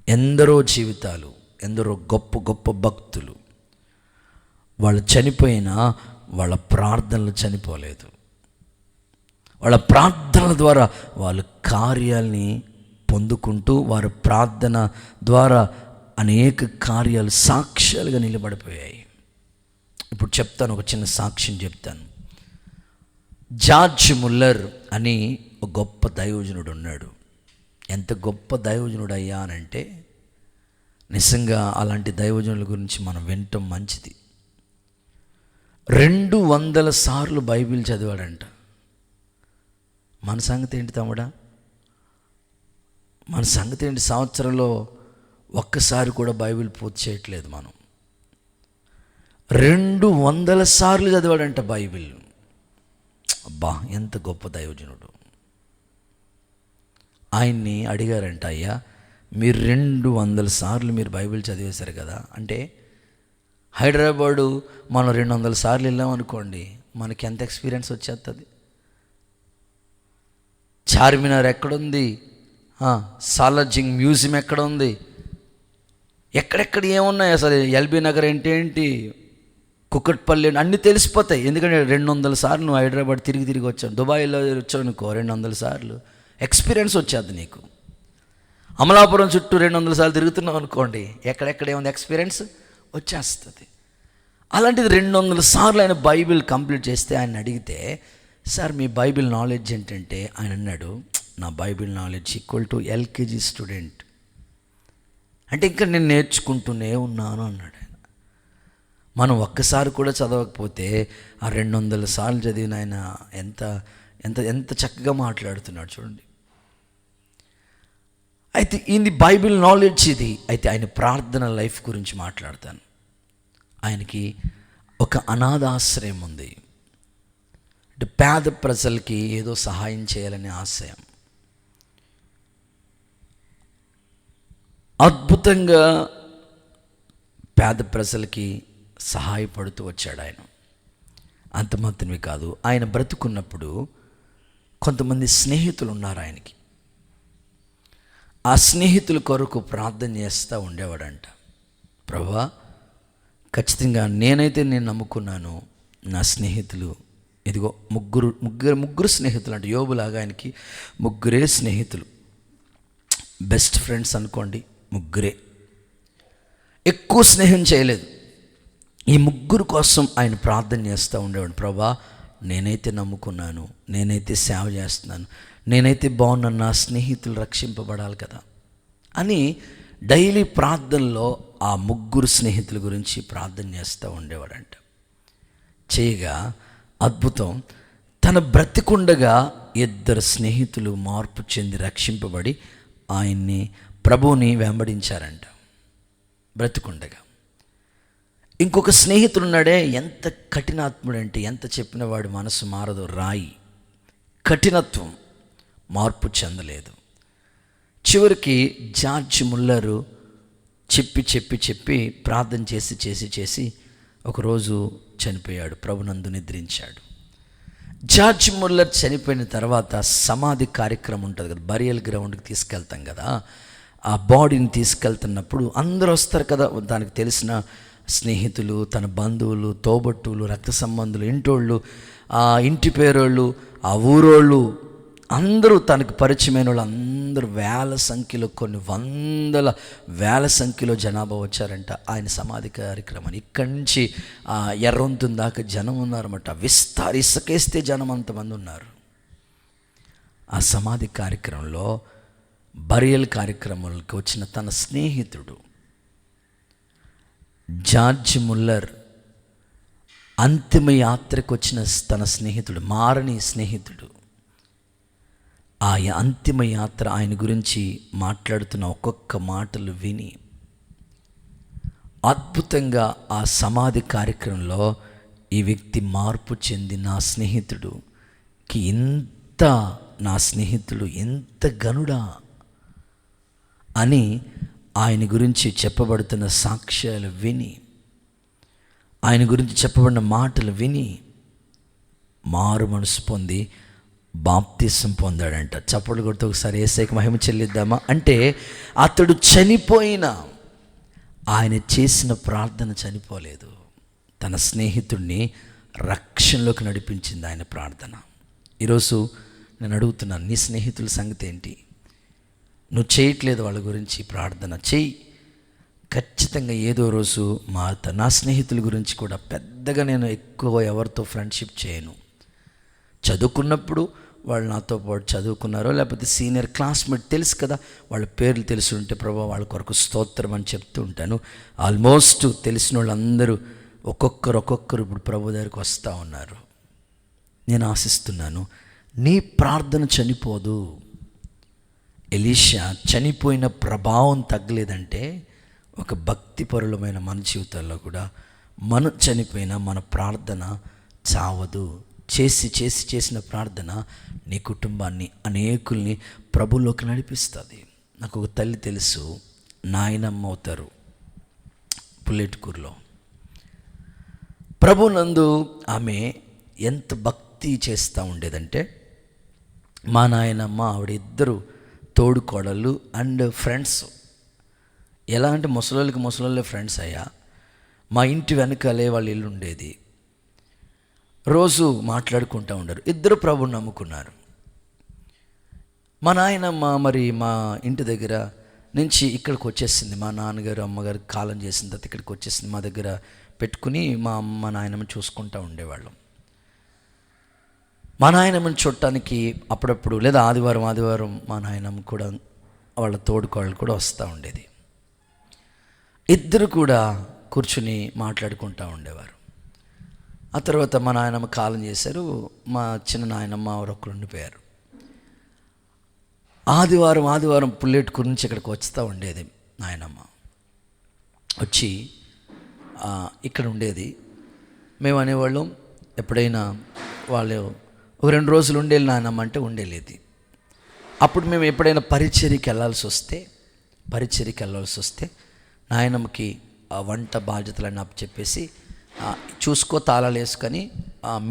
ఎందరో జీవితాలు, ఎందరో గొప్ప గొప్ప భక్తులు, వాళ్ళు చనిపోయినా వాళ్ళ ప్రార్థనలు చనిపోలేదు. వాళ్ళ ప్రార్థనల ద్వారా వాళ్ళు కార్యాలని పొందుకుంటూ, వారి ప్రార్థన ద్వారా అనేక కార్యాలు సాక్ష్యాలుగా నిలబడిపోయాయి. ఇప్పుడు చెప్తాను, ఒక చిన్న సాక్ష్యం చెప్తాను. జార్జ్ ముల్లర్ అని ఒక గొప్ప దైవజనుడు ఉన్నాడు. ఎంత గొప్ప దైవజనుడు అయ్యా అనంటే, నిజంగా అలాంటి దైవజనుల గురించి మనం వినటం మంచిది. 200 సార్లు బైబిల్ చదివాడంట. మన సంగతి ఏంటి తమ్ముడా? మన సంగతి ఏంటి? సంవత్సరంలో ఒక్కసారి కూడా బైబిల్ పూర్తి చేయట్లేదు మనం. 200 సార్లు చదివాడంట బైబిల్. అబ్బా, ఎంత గొప్ప దైవజనుడు. ఆయన్ని అడిగారంట, అయ్యా మీరు 200 సార్లు మీరు బైబిల్ చదివేశారు కదా, అంటే హైదరాబాదు మనం 200 సార్లు వెళ్ళామనుకోండి, మనకి ఎంత ఎక్స్పీరియన్స్ వచ్చేస్తుంది? చార్మినార్ ఎక్కడుంది, సాలార్జింగ్ మ్యూజియం ఎక్కడ ఉంది, ఎక్కడెక్కడ ఏమున్నాయి, అసలు ఎల్బీ నగర్ ఏంటి, కుక్కట్పల్లి అన్నీ తెలిసిపోతాయి. ఎందుకంటే 200 సార్లు నువ్వు హైదరాబాద్ తిరిగి వచ్చావు. దుబాయ్లో వచ్చావు అనుకో, 200 సార్లు ఎక్స్పీరియన్స్ వచ్చేది నీకు. అమలాపురం చుట్టూ 200 సార్లు తిరుగుతున్నావు అనుకోండి, ఎక్కడెక్కడ ఏముంది ఎక్స్పీరియన్స్ వచ్చేస్తుంది. అలాంటిది 200 సార్లు ఆయన బైబిల్ కంప్లీట్ చేస్తే ఆయన అడిగితే, సార్ మీ బైబిల్ నాలెడ్జ్ ఏంటంటే, ఆయన అన్నాడు, నా Bible knowledge equal to LKG student. అంటే ఇంకా నేను నేర్చుకుంటూనే ఉన్నాను అన్నాడు ఆయన. మనం ఒక్కసారి కూడా చదవకపోతే ఆ 200 సార్లు చదివిన ఆయన ఎంత ఎంత ఎంత చక్కగా మాట్లాడుతున్నాడు చూడండి. అయితే ఇది బైబిల్ నాలెడ్జ్ ఇది. అయితే ఆయన ప్రార్థన లైఫ్ గురించి మాట్లాడతాను. ఆయనకి ఒక అనాథాశ్రయం ఉంది. అంటే పేద ప్రజలకి ఏదో సహాయం చేయాలనే ఆశయం. అద్భుతంగా పేద ప్రజలకి సహాయపడుతూ వచ్చాడు ఆయన. అంత మాత్రమే కాదు, ఆయన బ్రతుకున్నప్పుడు కొంతమంది స్నేహితులు ఉన్నారు ఆయనకి. ఆ స్నేహితుల కొరకు ప్రార్థన చేస్తూ ఉండేవాడంట. ప్రభువా, ఖచ్చితంగా నేనైతే నేను నమ్ముకున్నాను, నా స్నేహితులు ఇదిగో ముగ్గురు స్నేహితులు అంటే యోబులాగా ఆయనకి 3 స్నేహితులు, బెస్ట్ ఫ్రెండ్స్ అనుకోండి, 3. ఎక్కువ స్నేహం చేయలేదు. ఈ 3 కోసం ఆయన ప్రార్థన చేస్తూ ఉండేవాడు. ప్రభువా, నేనైతే నమ్ముకున్నాను, నేనైతే సేవ చేస్తున్నాను, నేనైతే బాగున్నాను, నా స్నేహితులు రక్షింపబడాలి కదా అని డైలీ ప్రార్థనలో ఆ 3 స్నేహితుల గురించి ప్రార్థన చేస్తూ ఉండేవాడంట. చేయగా అద్భుతం, తన బ్రతికుండగా 2 స్నేహితులు మార్పు చెంది రక్షింపబడి ఆయన్ని, ప్రభువుని వెంబడించారంట బ్రతికుండగా. ఇంకొక స్నేహితుడు ఉన్నాడే, ఎంత కఠినాత్ముడంటే, ఎంత చెప్పిన వాడి మనసు మారదు, రాయి కఠినత్వం, మార్పు చెందలేదు. చివరికి జార్జ్ ముల్లరు చెప్పి ప్రార్థన చేసి ఒకరోజు చనిపోయాడు, ప్రభునందు నిద్రించాడు. జార్జ్ ముల్లర్ చనిపోయిన తర్వాత సమాధి కార్యక్రమం ఉంటుంది కదా, బరియల్ గ్రౌండ్కి తీసుకెళ్తాం కదా. ఆ బాడీని తీసుకెళ్తున్నప్పుడు అందరూ వస్తారు కదా, దానికి తెలిసిన స్నేహితులు, తన బంధువులు, తోబట్టువులు, రక్త సంబంధులు, ఇంటోళ్ళు, ఆ ఇంటి పేరోళ్ళు, ఆ ఊరోళ్ళు, అందరూ తనకు పరిచయమైన వాళ్ళు అందరూ వేల సంఖ్యలో, కొన్ని వందల వేల సంఖ్యలో జనాభా వచ్చారంట ఆయన సమాధి కార్యక్రమాన్ని. ఇక్కడి నుంచి ఎర్రొంతుని దాకా జనం ఉన్నారన్నమాట. ఇసుకేస్తే జనం అంతమంది ఉన్నారు. ఆ సమాధి కార్యక్రమంలో, బరియల్ కార్యక్రమాలకు వచ్చిన తన స్నేహితుడు జార్జ్ ముల్లర్, అంతిమ యాత్రకు వచ్చిన తన స్నేహితుడు, మారని స్నేహితుడు, ఆ అంతిమ యాత్ర ఆయన గురించి మాట్లాడుతున్న ఒక్కొక్క మాటలు విని అద్భుతంగా ఆ సమాధి కార్యక్రమంలో ఈ వ్యక్తి మార్పు చెంది నా స్నేహితుడుకి నా స్నేహితుడు ఎంత గనుడా అని ఆయన గురించి చెప్పబడుతున్న సాక్ష్యాలు విని, ఆయన గురించి చెప్పబడిన మాటలు విని మారు మనసు పొంది బాప్తిసం పొందాడంట. చప్పట్లు కొడుతూ ఒకసారి యేసయ్యకి మహిమ చెల్లిద్దామా? అంటే అతడు చనిపోయినా ఆయన చేసిన ప్రార్థన చనిపోలేదు. తన స్నేహితుడిని రక్షణలోకి నడిపించింది ఆయన ప్రార్థన. ఈరోజు నేను అడుగుతున్నాను, నీ స్నేహితుల సంగతి ఏంటి? నువ్వు చేయట్లేదు వాళ్ళ గురించి ప్రార్థన చెయ్యి. ఖచ్చితంగా ఏదో రోజు మారుతా. నా స్నేహితుల గురించి కూడా పెద్దగా నేను ఎక్కువ ఎవరితో ఫ్రెండ్షిప్ చేయను. చదువుకున్నప్పుడు వాళ్ళు నాతో పాటు చదువుకున్నారో లేకపోతే సీనియర్ క్లాస్మేట్ తెలుసు కదా, వాళ్ళ పేర్లు తెలిసి ఉంటే ప్రభా వాళ్ళ కొరకు స్తోత్రం అని చెప్తూ ఉంటాను. ఆల్మోస్ట్ తెలిసిన వాళ్ళందరూ ఒక్కొక్కరు ఇప్పుడు ప్రభు దగ్గరికి వస్తూ ఉన్నారు. నేను ఆశిస్తున్నాను నీ ప్రార్థన చనిపోదు. ఎలీషా చనిపోయిన ప్రభావం తగ్గలేదంటే ఒక భక్తిపరులమైన మన జీవితాల్లో కూడా మనం చనిపోయినా మన ప్రార్థన చావదు. చేసిన ప్రార్థన నీ కుటుంబాన్ని, అనేకుల్ని ప్రభులోకి నడిపిస్తుంది. నాకు ఒక తల్లి తెలుసు, నాయనమ్మ అవుతారు పుల్లెటూరులో. ప్రభునందు ఆమె ఎంత భక్తి చేస్తూ ఉండేదంటే, మా నాయనమ్మ ఆవిడ ఇద్దరు తోడుకోడళ్ళు అండ్ ఫ్రెండ్స్. ఎలా అంటే ముసలోళ్ళే ఫ్రెండ్స్ అయ్యా. మా ఇంటి వెనకాలే వాళ్ళ ఇల్లు ఉండేది. రోజు మాట్లాడుకుంటూ ఉండరు. ఇద్దరు ప్రభుని నమ్ముకున్నారు. మా నాయనమ్మ మరి మా ఇంటి దగ్గర నుంచి ఇక్కడికి వచ్చేసింది. మా నాన్నగారు అమ్మగారు కాలం చేసిన తర్వాత ఇక్కడికి వచ్చేసింది. మా దగ్గర పెట్టుకుని మా అమ్మ నాయనమ్మ చూసుకుంటూ ఉండేవాళ్ళం. మా నాయనమ్మని చూడటానికి అప్పుడప్పుడు లేదా ఆదివారం మా నాయనమ్మ కూడా వాళ్ళ తోడుకోళ్ళు కూడా వస్తూ ఉండేది. ఇద్దరు కూడా కూర్చుని మాట్లాడుకుంటూ ఉండేవారు. ఆ తర్వాత మా నాయనమ్మ కాలం చేశారు. మా చిన్న నాయనమ్మ ఒకరు ఉండిపోయారు. ఆదివారం పుల్లెటూరు నుంచి ఇక్కడికి వస్తూ ఉండేది నాయనమ్మ. వచ్చి ఇక్కడ ఉండేది. మేము అనేవాళ్ళం, ఎప్పుడైనా వాళ్ళు ఒక 2 రోజులు ఉండేది నాయనమ్మ అంటే ఉండేది. అప్పుడు మేము ఎప్పుడైనా పరిచర్యకి వెళ్ళాల్సి వస్తే నాయనమ్మకి వంట బాధ్యతలన్నీ అప్పచెప్పేసి చూసుకో తాళాలు వేసుకొని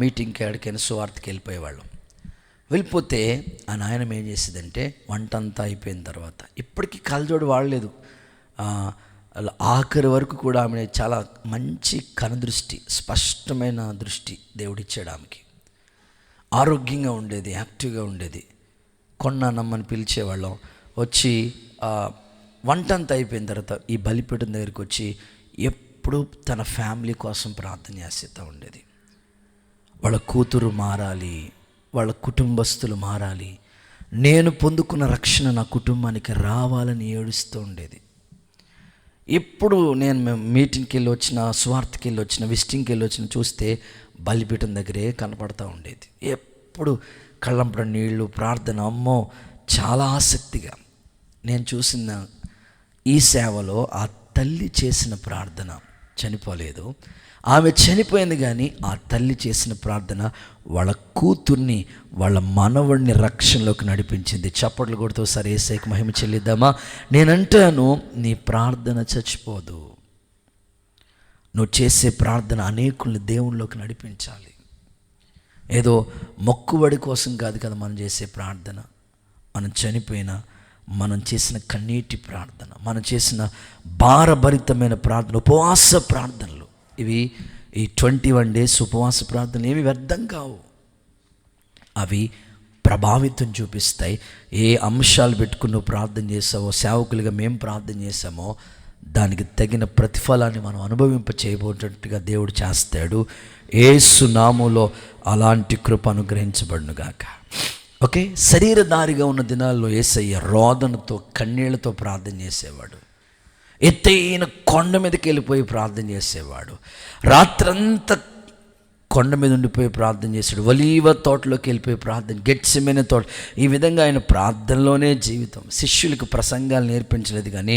మీటింగ్కి ఎక్కడికైనా సువార్తకి వెళ్ళిపోయేవాళ్ళం. వెళ్ళిపోతే ఆ నాయనమ్మ ఏం చేసేదంటే వంట అంతా అయిపోయిన తర్వాత, ఇప్పటికీ కళ్ళజోడు వాడలేదు, ఆఖరి వరకు కూడా ఆమె చాలా మంచి కనుదృష్టి, స్పష్టమైన దృష్టి దేవుడిచ్చాడు ఆమెకి. ఆరోగ్యంగా ఉండేది, యాక్టివ్గా ఉండేది. కొన్నానమ్మని పిలిచేవాళ్ళం. వచ్చి వంట అంతా అయిపోయిన తర్వాత ఈ బలిపీఠం దగ్గరికి వచ్చి ఎప్పుడు తన ఫ్యామిలీ కోసం ప్రార్థన చేస్తూ ఉండేది. వాళ్ళ కూతురు మారాలి, వాళ్ళ కుటుంబస్తులు మారాలి, నేను పొందుకున్న రక్షణ నా కుటుంబానికి రావాలని ఏడుస్తూ ఉండేది. ఇప్పుడు మేము మీటింగ్కి వెళ్ళి వచ్చిన, స్వార్థకి వెళ్ళి వచ్చిన, విజిటింగ్కి వెళ్ళి వచ్చిన చూస్తే బలిపీఠం దగ్గరే కనపడతా ఉండేది. ఎప్పుడు కళ్ళంపడ నీళ్ళు, ప్రార్థన. అమ్మో, చాలా ఆసక్తిగా నేను చూసిన ఈ సేవలో ఆ తల్లి చేసిన ప్రార్థన చనిపోలేదు. ఆమె చనిపోయింది కానీ ఆ తల్లి చేసిన ప్రార్థన వాళ్ళ కూతుర్ని, వాళ్ళ మనవడిని రక్షణలోకి నడిపించింది. చప్పట్లు కొడుతూ సరే యేసయ్యకి మహిమ చెల్లిద్దామా? నేనంటాను, నీ ప్రార్థన చచ్చిపోదు. నువ్వు చేసే ప్రార్థన అనేకుల్ని దేవునిలోకి నడిపించాలి. ఏదో మొక్కుబడి కోసం కాదు కదా మనం చేసే ప్రార్థన. మనం చనిపోయినా మనం చేసిన కన్నీటి ప్రార్థన, మనం చేసిన భారభరితమైన ప్రార్థన, ఉపవాస ప్రార్థనలు, ఇవి ఈ 21 days ఉపవాస ప్రార్థనలు ఏమి వ్యర్థం కావు. అవి ప్రభావితం చూపిస్తాయి. ఏ అంశాలు పెట్టుకుని ప్రార్థన చేసావో, సేవకులుగా మేము ప్రార్థన చేసామో దానికి తగిన ప్రతిఫలాన్ని మనం అనుభవింప చేయబోయేటట్టుగా దేవుడు చేస్తాడు. యేసు నామములో అలాంటి కృప అనుగ్రహించబడునుగాక. ఓకే, శరీరధారిగా ఉన్న దినాల్లో యేసయ్య రోదనతో కన్నీళ్లతో ప్రార్థన చేసేవాడు. ఎత్తైన కొండ మీదకి వెళ్ళిపోయి ప్రార్థన చేసేవాడు. రాత్రంతా కొండ మీద ఉండిపోయి ప్రార్థన చేశాడు. ఒలీవ తోటలోకి వెళ్ళిపోయి ప్రార్థన, గెత్సెమనే తోట. ఈ విధంగా ఆయన ప్రార్థనలోనే జీవితం. శిష్యులకు ప్రసంగాలు నేర్పించలేదు కానీ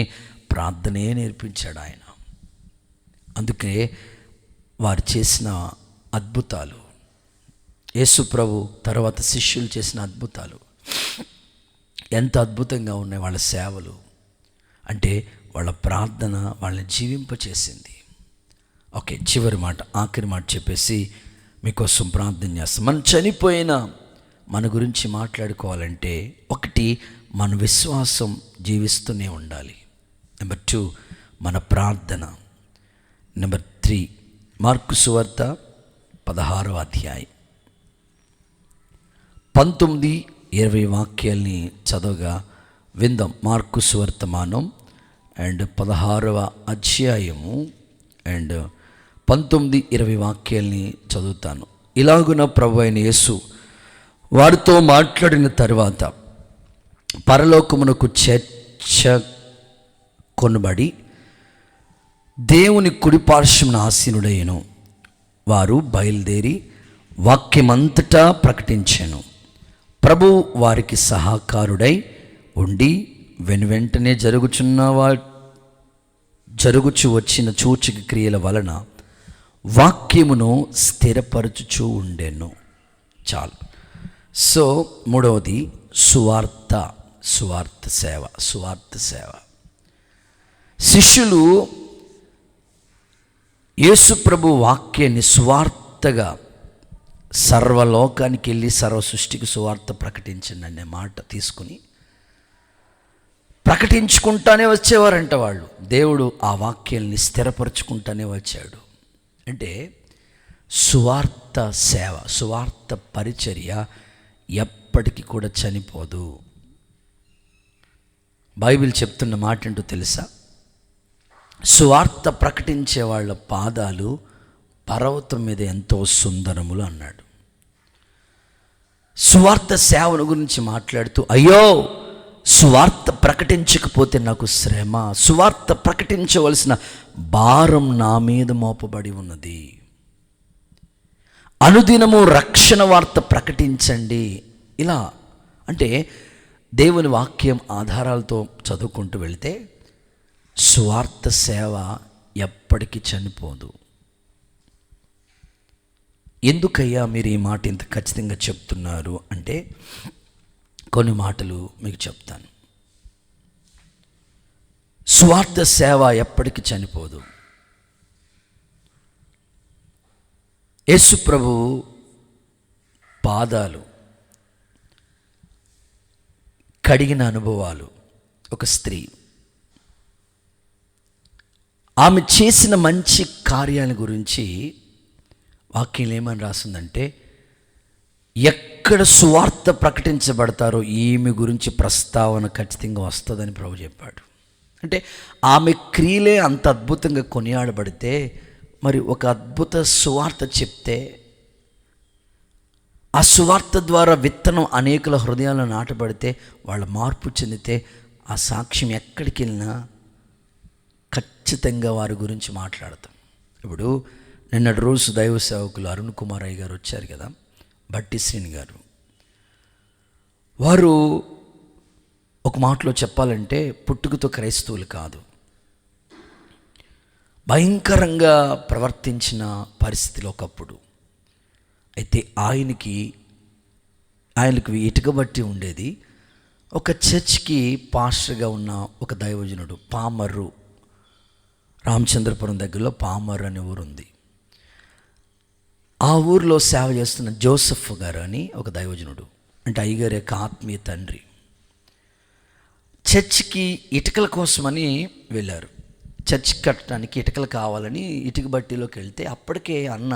ప్రార్థనే నేర్పించాడు ఆయన. అందుకే వారు చేసిన అద్భుతాలు, యేసు ప్రభు తర్వాత శిష్యులు చేసిన అద్భుతాలు ఎంత అద్భుతంగా ఉన్నాయి. వాళ్ళ సేవలు అంటే వాళ్ళ ప్రార్థన వాళ్ళని జీవింపచేసింది. ఓకే, చివరి మాట, ఆఖరి మాట చెప్పేసి మీకోసం ప్రార్థన చేస్తాం. మనం చనిపోయిన మన గురించి మాట్లాడుకోవాలంటే, ఒకటి, మన విశ్వాసం జీవిస్తూనే ఉండాలి. నెంబర్ 2, మన ప్రార్థన. నెంబర్ 3, మార్కు సువార్త 16వ అధ్యాయం 19-20 వాక్యాల్ని చదవగా విందాం. మార్కు సువార్తమానం 16వ అధ్యాయము 19-20 వాక్యాల్ని చదువుతాను. ఇలాగున ప్రభు అయిన యేసు వారితో మాట్లాడిన తర్వాత పరలోకమునకు చేర్చకొనబడి దేవుని కుడిపార్శ్వమున ఆసీనుడయ్యెను. వారు బయలుదేరి వాక్యమంతటా ప్రకటించెను. ప్రభు వారికి సహకారుడై ఉండి వెనువెంటనే జరుగుచు వచ్చిన సూచక క్రియల వలన వాక్యమును స్థిరపరచుచూ ఉండెను. చాలు. సో మూడవది, సువార్త సేవ. శిష్యులు యేసు ప్రభు వాక్యాన్ని సువార్తగా సర్వలోకానికి వెళ్ళి సర్వ సృష్టికి సువార్త ప్రకటించండి అనే మాట తీసుకుని ప్రకటించుకుంటానే వచ్చేవారంట వాళ్ళు. దేవుడు ఆ వాక్యాల్ని స్థిరపరచుకుంటానే వచ్చాడు. అంటే సువార్త సేవ, సువార్త పరిచర్య ఎప్పటికీ కూడా చనిపోదు. బైబిల్ చెప్తున్న మాట ఏంటో తెలుసా? సువార్త ప్రకటించే వాళ్ళ పాదాలు పర్వతం మీద ఎంతో సుందరములు అన్నాడు. సువార్త సేవను గురించి మాట్లాడుతూ, అయ్యో సువార్త ప్రకటించకపోతే నాకు శ్రమ, సువార్త ప్రకటించవలసిన భారం నా మీద మోపబడి ఉన్నది. అనుదినము రక్షణ వార్త ప్రకటించండి. ఇలా అంటే దేవుని వాక్యం ఆధారాలతో చదువుకుంటూ వెళితే సువార్త సేవ ఎప్పటికీ చనిపోదు. ఎందుకయ్యా మీరు ఈ మాట ఇంత ఖచ్చితంగా చెప్తున్నారు అంటే కొన్ని మాటలు మీకు చెప్తాను. సువార్త సేవ ఎప్పటికీ చనిపోదు. యేసు ప్రభు పాదాలు కడిగిన అనుభవాలు, ఒక స్త్రీ ఆమె చేసిన మంచి కార్యాల గురించి వాక్యం ఏమని రాసిందంటే, ఎక్కడ సువార్త ప్రకటించబడతారో ఈమె గురించి ప్రస్తావన ఖచ్చితంగా వస్తుందని ప్రభు చెప్పాడు. అంటే ఆమె క్రియలే అంత అద్భుతంగా కొనియాడబడితే మరి ఒక అద్భుత సువార్త చెప్తే, ఆ సువార్త ద్వారా విత్తనం అనేకుల హృదయాలను నాటబడితే, వాళ్ళ మార్పు చెందితే, ఆ సాక్ష్యం ఎక్కడికి వెళ్ళినా ఖచ్చితంగా వారి గురించి మాట్లాడతాం. ఇప్పుడు నిన్నటి రోజు దైవ సేవకులు అరుణ్ కుమార్ అయ్య గారు వచ్చారు కదా, బట్టి శ్రీని గారు. వారు ఒక మాటలో చెప్పాలంటే పుట్టుకతో క్రైస్తవులు కాదు, భయంకరంగా ప్రవర్తించిన పరిస్థితిలో ఒకప్పుడు. అయితే ఆయనకు ఇటుక బట్టి ఉండేది. ఒక చర్చ్కి పాస్టర్గా ఉన్న ఒక దైవజనుడు, పామర్రు, రామచంద్రపురం దగ్గరలో పామర్రు అనే ఊరు ఉంది. ఆ ఊరిలో సేవ చేస్తున్న జోసెఫ్ గారు అని ఒక దైవజనుడు, అంటే అయ్యగారి యొక్క ఆత్మీయ తండ్రి, చర్చికి ఇటుకల కోసమని వెళ్ళారు. చర్చ్ కట్టడానికి ఇటుకలు కావాలని ఇటుక బట్టీలోకి వెళ్తే అప్పటికే అన్న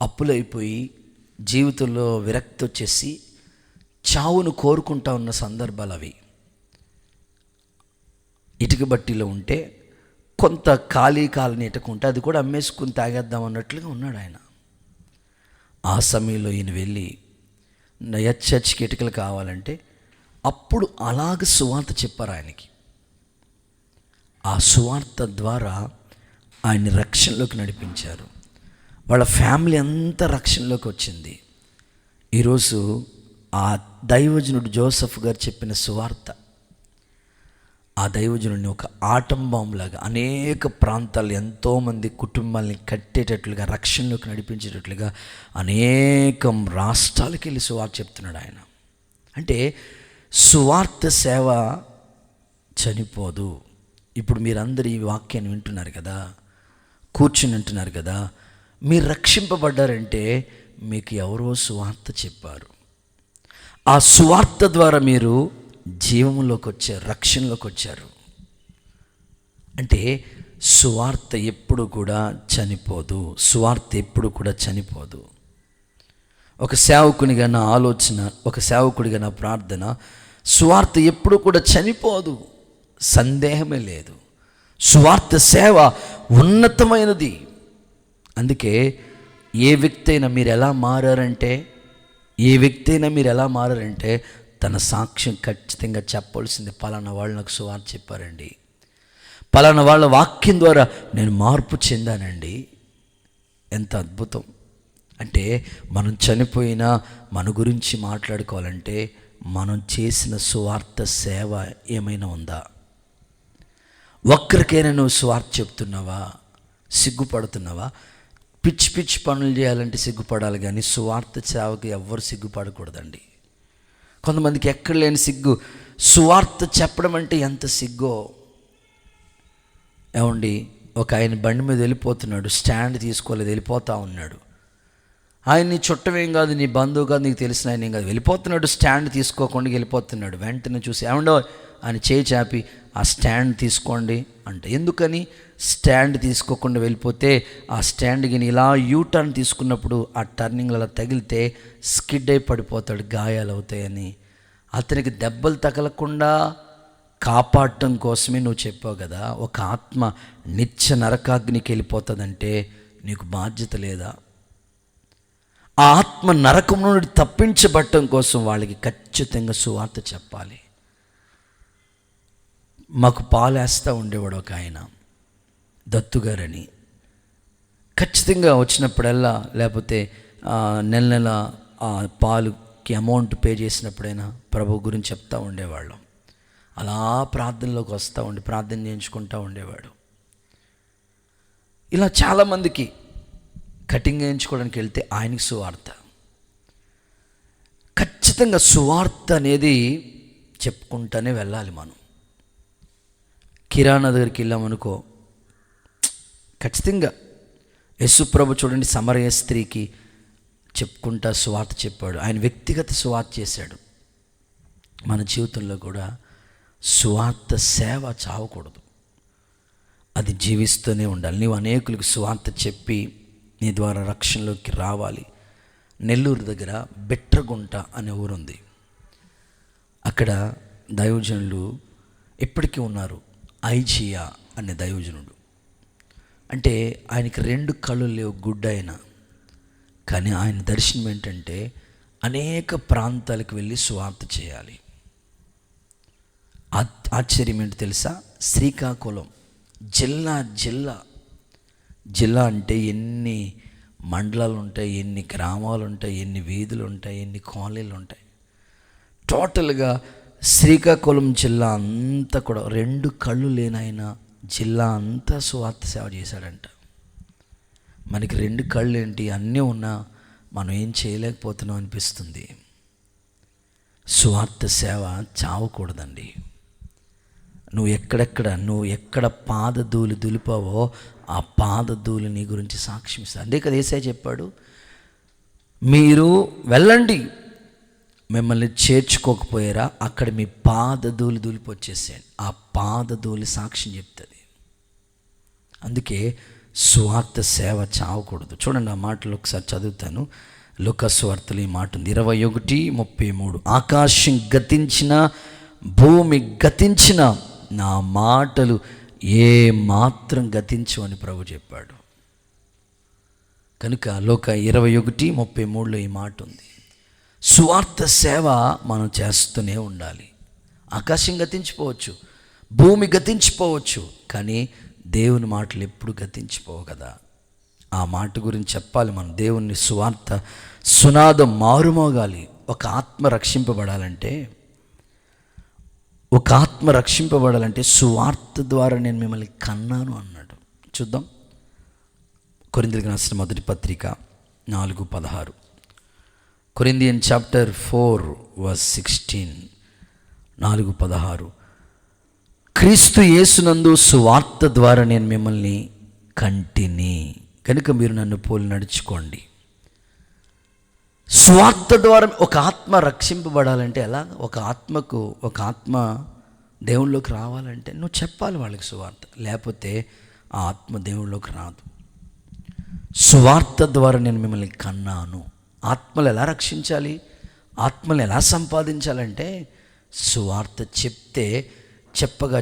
అప్పులైపోయి జీవితంలో విరక్తి వచ్చేసి చావును కోరుకుంటా ఉన్న సందర్భాలు అవి. ఇటుక బట్టీలో ఉంటే కొంత ఖాళీ కాలని ఇటుక ఉంటే అది కూడా అమ్మేసుకుని తాగేద్దాం అన్నట్లుగా ఉన్నాడు ఆయన. ఆ సమయంలో ఈయన వెళ్ళి చర్చికి ఇటుకలు కావాలంటే అప్పుడు అలాగ సువార్త చెప్పారు ఆయనకి. ఆ సువార్త ద్వారా ఆయన్ని రక్షణలోకి నడిపించారు. వాళ్ళ ఫ్యామిలీ అంతా రక్షణలోకి వచ్చింది. ఈరోజు ఆ దైవజనుడు జోసెఫ్ గారు చెప్పిన సువార్త ఆ దైవజనుడిని ఒక ఆటం బాంబులాగా అనేక ప్రాంతాలు ఎంతోమంది కుటుంబాలని కట్టేటట్లుగా, రక్షణలోకి నడిపించేటట్లుగా అనేక రాష్ట్రాలకు వెళ్ళి సువార్త చెప్తున్నాడు ఆయన. అంటే సువార్త సేవ చనిపోదు. ఇప్పుడు మీరందరూ ఈ వాక్యాన్ని వింటున్నారు కదా, కూర్చుని వింటున్నారు కదా, మీరు రక్షింపబడ్డారంటే మీకు ఎవరో సువార్త చెప్పారు. ఆ సువార్త ద్వారా మీరు జీవంలోకి వచ్చారు, రక్షణలోకి వచ్చారు. అంటే సువార్త ఎప్పుడు కూడా చనిపోదు. సువార్త ఎప్పుడు కూడా చనిపోదు. ఒక సేవకునిగా నా ఆలోచన, ఒక సేవకుడిగా నా ప్రార్థన, సువార్త ఎప్పుడు కూడా చనిపోదు, సందేహమే లేదు. సువార్త సేవ ఉన్నతమైనది. అందుకే ఏ వ్యక్తి అయినా మీరు ఎలా మారారంటే తన సాక్ష్యం ఖచ్చితంగా చెప్పాల్సింది. పలానా వాళ్ళు నాకు సువార్త చెప్పారండి, పలానా వాళ్ళ వాక్యం ద్వారా నేను మార్పు చెందానండి. ఎంత అద్భుతం! అంటే మనం చనిపోయినా మన గురించి మాట్లాడుకోవాలంటే మనం చేసిన సువార్త సేవ ఏమైనా ఉందా? ఒక్కరికైనా నువ్వు సువార్త చెప్తున్నావా? సిగ్గుపడుతున్నావా? పిచ్చి పిచ్చి పనులు చేయాలంటే సిగ్గుపడాలి, కానీ సువార్త సేవకి ఎవ్వరు సిగ్గుపడకూడదండి. కొంతమందికి ఎక్కడ లేని సిగ్గు, సువార్త చెప్పడం అంటే ఎంత సిగ్గో. ఏమండి, ఒక ఆయన బండి మీద వెళ్ళిపోతున్నాడు, స్టాండ్ తీసుకోలేదు, వెళ్ళిపోతూ ఉన్నాడు. ఆయన నీ చుట్టమేం కాదు, నీ బంధువు కాదు, నీకు తెలిసిన ఆయన ఏం కాదు, వెళ్ళిపోతున్నాడు, స్టాండ్ తీసుకోకుండా వెళ్ళిపోతున్నాడు. వెంటనే చూసి ఏమండో ఆయన చేయి చాపి ఆ స్టాండ్ తీసుకోండి అంటే, ఎందుకని? స్టాండ్ తీసుకోకుండా వెళ్ళిపోతే ఆ స్టాండ్కి ఇలా యూటర్న్ తీసుకున్నప్పుడు ఆ టర్నింగ్లో అలా తగిలితే స్కిడ్ అయి పడిపోతాడు, గాయాలు అవుతాయని. అతనికి దెబ్బలు తగలకుండా కాపాడటం కోసమే నువ్వు చెప్పావు కదా. ఒక ఆత్మ నిత్య నరకాగ్నికి వెళ్ళిపోతుందంటే నీకు బాధ్యత లేదా? ఆ ఆత్మ నరకం నుండి తప్పించబడటం కోసం వాళ్ళకి ఖచ్చితంగా సువార్త చెప్పాలి. మాకు పాలు వేస్తూ ఉండేవాడు ఒక ఆయన, దత్తుగారని. ఖచ్చితంగా వచ్చినప్పుడల్లా, లేకపోతే నెల నెల ఆ పాలుకి అమౌంట్ పే చేసినప్పుడైనా ప్రభు గురించి చెప్తూ ఉండేవాళ్ళం. అలా ప్రార్థనలోకి వస్తూ ఉండి ప్రార్థన చేయించుకుంటూ ఉండేవాడు. ఇలా చాలామందికి కటింగ్ వేయించుకోవడానికి వెళ్తే ఆయనకి సువార్త. ఖచ్చితంగా సువార్త అనేది చెప్పుకుంటూనే వెళ్ళాలి. మనం కిరాణా దగ్గరికి వెళ్ళామనుకో, ఖచ్చితంగా యేసుప్రభు చూడండి, సమరయ స్త్రీకి చెప్పుకుంటా సువార్త చెప్పాడు. ఆయన వ్యక్తిగత సువార్త చేశాడు. మన జీవితంలో కూడా సువార్త సేవ చావకూడదు, అది జీవిస్తూనే ఉండాలి. నీవు అనేకులకు సువార్త చెప్పి నీ ద్వారా రక్షణలోకి రావాలి. నెల్లూరు దగ్గర బెట్రగుంట అనే ఊరుంది. అక్కడ దైవజనులు ఎప్పటికీ ఉన్నారు. ఐజియా అనే దైవజనుడు, అంటే ఆయనకి 2 కళ్ళు లేవు, గుడ్డ అయినా. కానీ ఆయన దర్శనం ఏంటంటే అనేక ప్రాంతాలకు వెళ్ళి సువార్త చేయాలి. ఆశ్చర్యం ఏంటి తెలుసా? శ్రీకాకుళం జిల్లా అంటే ఎన్ని మండలాలు ఉంటాయి, ఎన్ని గ్రామాలు ఉంటాయి, ఎన్ని వీధులు ఉంటాయి, ఎన్ని కాలనీలు ఉంటాయి. టోటల్గా శ్రీకాకుళం జిల్లా అంతా కూడా 2 కళ్ళు లేనైనా జిల్లా అంతా సువార్త సేవ చేశాడంట. మనకి 2 కళ్ళు ఏంటి, అన్నీ ఉన్నా మనం ఏం చేయలేకపోతున్నాం అనిపిస్తుంది. సువార్త సేవ చావకూడదండి. నువ్వు ఎక్కడ పాదధూళి దులిపావో ఆ పాదధూళి నీ గురించి సాక్ష్యం ఇస్తా. అంతే కదా యేసయ్య చెప్పాడు, మీరు వెళ్ళండి, మిమ్మల్ని చేర్చుకోకపోయారా అక్కడ మీ పాదధూళి దూలిపొచ్చేసేయండి. ఆ పాదధూళి సాక్ష్యం చెప్తుంది. అందుకే సువార్త సేవ చావకూడదు. చూడండి, ఆ మాటలు ఒకసారి చదువుతాను. లూకాసు వార్తలో ఈ మాట ఉంది, 21:33. ఆకాశం గతించిన, భూమి గతించిన, నా మాటలు ఏ మాత్రం గతించు అని ప్రభు చెప్పాడు. కనుక లోక 21:33లో ఈ మాట ఉంది. సువార్త సేవ మనం చేస్తూనే ఉండాలి. ఆకాశం గతించిపోవచ్చు, భూమి గతించిపోవచ్చు, కానీ దేవుని మాటలు ఎప్పుడు గతించిపోవు కదా. ఆ మాట గురించి చెప్పాలి మనం. దేవుని సువార్త సునాదం మారుమోగాలి. ఒక ఆత్మ రక్షింపబడాలంటే సువార్త ద్వారా నేను మిమ్మల్ని కన్నాను అన్నాడు. చూద్దాం, కొరింథీయులకు రాసిన మొదటి పత్రిక 4:16. Corinthian chapter 4:16, 4:16. క్రీస్తు యేసునందు సువార్త ద్వారా నేను మిమ్మల్ని కంటిని, కనుక మీరు నన్ను పోలి నడుచుకోండి. సువార్త ద్వారా ఒక ఆత్మ రక్షింపబడాలంటే ఎలా? ఒక ఆత్మ దేవుళ్ళలోకి రావాలంటే నువ్వు చెప్పాలి వాళ్ళకి సువార్త, లేకపోతే ఆ ఆత్మ దేవుళ్ళలోకి రాదు. సువార్త ద్వారా నేను మిమ్మల్ని కన్నాను. ఆత్మలు ఎలా రక్షించాలి, ఆత్మలు ఎలా సంపాదించాలంటే సువార్త చెప్పగా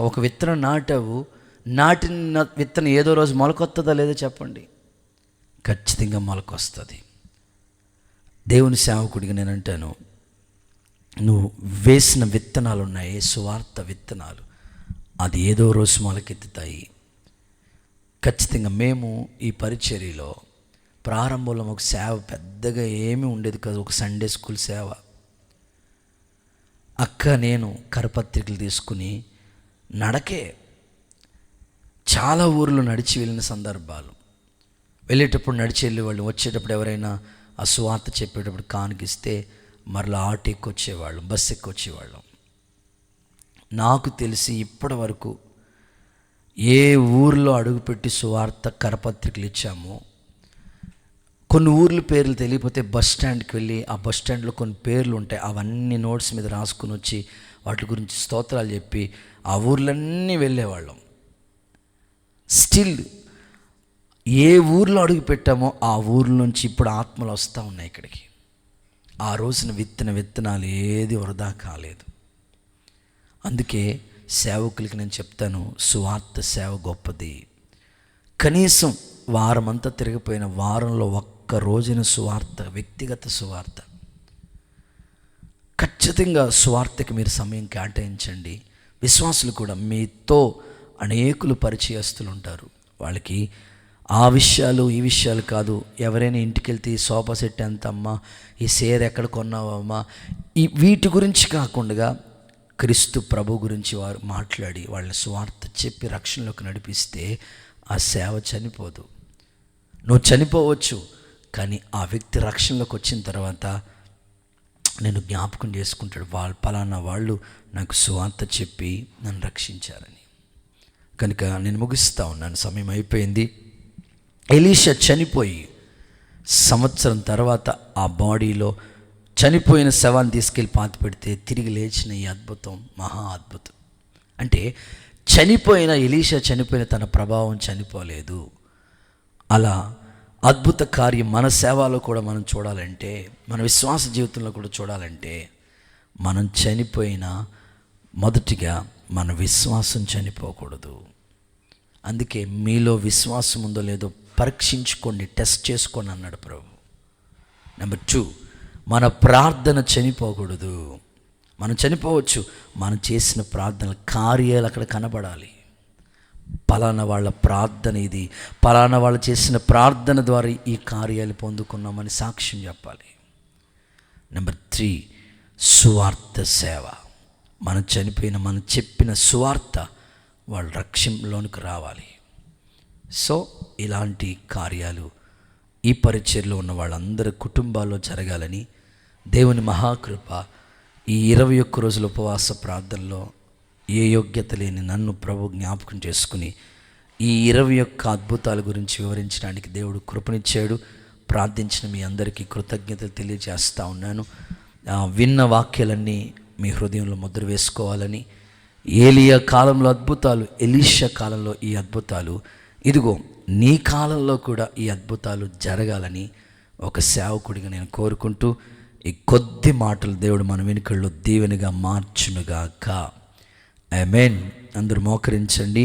ఒక విత్తనం నాటావు, నాటిన విత్తనం ఏదో రోజు మొలకొస్తుందా లేదో చెప్పండి? ఖచ్చితంగా మొలకొస్తుంది. దేవుని సేవకుడిగా నేను అంటాను, నువ్వు వేసిన విత్తనాలు ఉన్నాయి, సువార్త విత్తనాలు, అది ఏదో రోజు మొలకెత్తుతాయి. ఖచ్చితంగా మేము ఈ పరిచర్యలో ప్రారంభంలో ఒక సేవ పెద్దగా ఏమీ ఉండేది కాదు, ఒక సండే స్కూల్ సేవ. అక్క నేను కరపత్రికలు తీసుకుని నడకే చాలా ఊర్లు నడిచి వెళ్ళిన సందర్భాలు. వెళ్ళేటప్పుడు నడిచి వెళ్ళేవాళ్ళు, వచ్చేటప్పుడు ఎవరైనా ఆ సువార్త చెప్పేటప్పుడు కానుకిస్తే మరలా ఆటో ఎక్కి వచ్చేవాళ్ళం, బస్సు ఎక్కి వచ్చేవాళ్ళం. నాకు తెలిసి ఇప్పటి వరకు ఏ ఊర్లో అడుగుపెట్టి సువార్త కరపత్రికలు ఇచ్చామో, కొన్ని ఊర్ల పేర్లు తెలియకపోతే బస్ స్టాండ్కి వెళ్ళి ఆ బస్ స్టాండ్లో కొన్ని పేర్లు ఉంటాయి, అవన్నీ నోట్స్ మీద రాసుకుని వచ్చి వాటి గురించి స్తోత్రాలు చెప్పి ఆ ఊర్లన్నీ వెళ్ళేవాళ్ళం. స్టిల్ ఏ ఊర్లో అడుగు పెట్టామో ఆ ఊర్ల నుంచి ఇప్పుడు ఆత్మలు వస్తూ ఉన్నాయి ఇక్కడికి. ఆ రోజున విత్తనాలు ఏది వృధా కాలేదు. అందుకే సేవకులకి నేను చెప్తాను, సువార్త సేవ గొప్పది. కనీసం వారమంతా తిరిగిపోయిన వారంలో ఒక్క రోజున సువార్త, వ్యక్తిగత సువార్త, ఖచ్చితంగా సువార్తకి మీరు సమయం కేటాయించండి. విశ్వాసులు కూడా, మీతో అనేకులు పరిచయస్తులు ఉంటారు, వాళ్ళకి ఆ విషయాలు ఈ విషయాలు కాదు, ఎవరైనా ఇంటికి వెళ్తే ఈ సోఫా సెట్ ఎంత అమ్మా, ఈ సేర్ ఎక్కడ కొన్నావమ్మా, ఈ వీటి గురించి కాకుండా క్రీస్తు ప్రభు గురించి వారు మాట్లాడి వాళ్ళ సువార్త చెప్పి రక్షణలోకి నడిపిస్తే ఆ సేవ చనిపోదు. నువ్వు చనిపోవచ్చు, కానీ ఆ వ్యక్తి రక్షణలోకి వచ్చిన తర్వాత నేను జ్ఞాపకం చేసుకుంటాడు, పలానా వాళ్ళు నాకు సువార్త చెప్పి నన్ను రక్షించారని. కనుక నేను ముగిస్తా ఉన్నాను, సమయం అయిపోయింది. ఎలీషా చనిపోయి సంవత్సరం తర్వాత ఆ బాడీలో చనిపోయిన శవాన్ని తీసుకెళ్ళి పాతి పెడితే తిరిగి లేచిన ఈ అద్భుతం మహా అద్భుతం. అంటే ఎలీషా చనిపోయిన తన ప్రభావం చనిపోలేదు. అలా అద్భుత కార్యం మన సేవలో కూడా మనం చూడాలంటే, మన విశ్వాస జీవితంలో కూడా చూడాలంటే, మనం చనిపోయినా మొదటిగా మన విశ్వాసం చనిపోకూడదు. అందుకే మీలో విశ్వాసం ఉందో లేదో పరీక్షించుకోండి, టెస్ట్ చేసుకోండి అన్నాడు ప్రభు. నెంబర్ 2, మన ప్రార్థన చనిపోకూడదు. మనం చనిపోవచ్చు, మనం చేసిన ప్రార్థన కార్యాలు అక్కడ కనబడాలి. పలానా వాళ్ళ ప్రార్థన ఇది, పలానా వాళ్ళు చేసిన ప్రార్థన ద్వారా ఈ కార్యాలు పొందుకున్నామని సాక్ష్యం చెప్పాలి. నెంబర్ 3, సువార్త సేవ. మనం చనిపోయిన, మనం చెప్పిన సువార్త వాళ్ళ రక్షణలోనికి రావాలి. సో ఇలాంటి కార్యాలు ఈ పరిచర్లో ఉన్న వాళ్ళందరి కుటుంబాల్లో జరగాలని దేవుని మహాకృప ఈ 21 రోజుల ఉపవాస ప్రార్థనలో ఏ యోగ్యత లేని నన్ను ప్రభు జ్ఞాపకం చేసుకుని ఈ 21 అద్భుతాల గురించి వివరించడానికి దేవుడు కృపనిచ్చాడు. ప్రార్థించిన మీ అందరికీ కృతజ్ఞతలు తెలియజేస్తూ ఉన్నాను. విన్న వాక్యాలన్నీ మీ హృదయంలో ముద్ర వేసుకోవాలని, ఏలియా కాలంలో అద్భుతాలు, ఎలీషా కాలంలో ఈ అద్భుతాలు, ఇదిగో నీ కాలంలో కూడా ఈ అద్భుతాలు జరగాలని ఒక సేవకుడిగా నేను కోరుకుంటూ, ఈ కొద్ది మాటలు దేవుడు మన వెనుకల్లో దీవెనగా మార్చునుగాక. ఆమేన్. అందరూ మోకరించండి.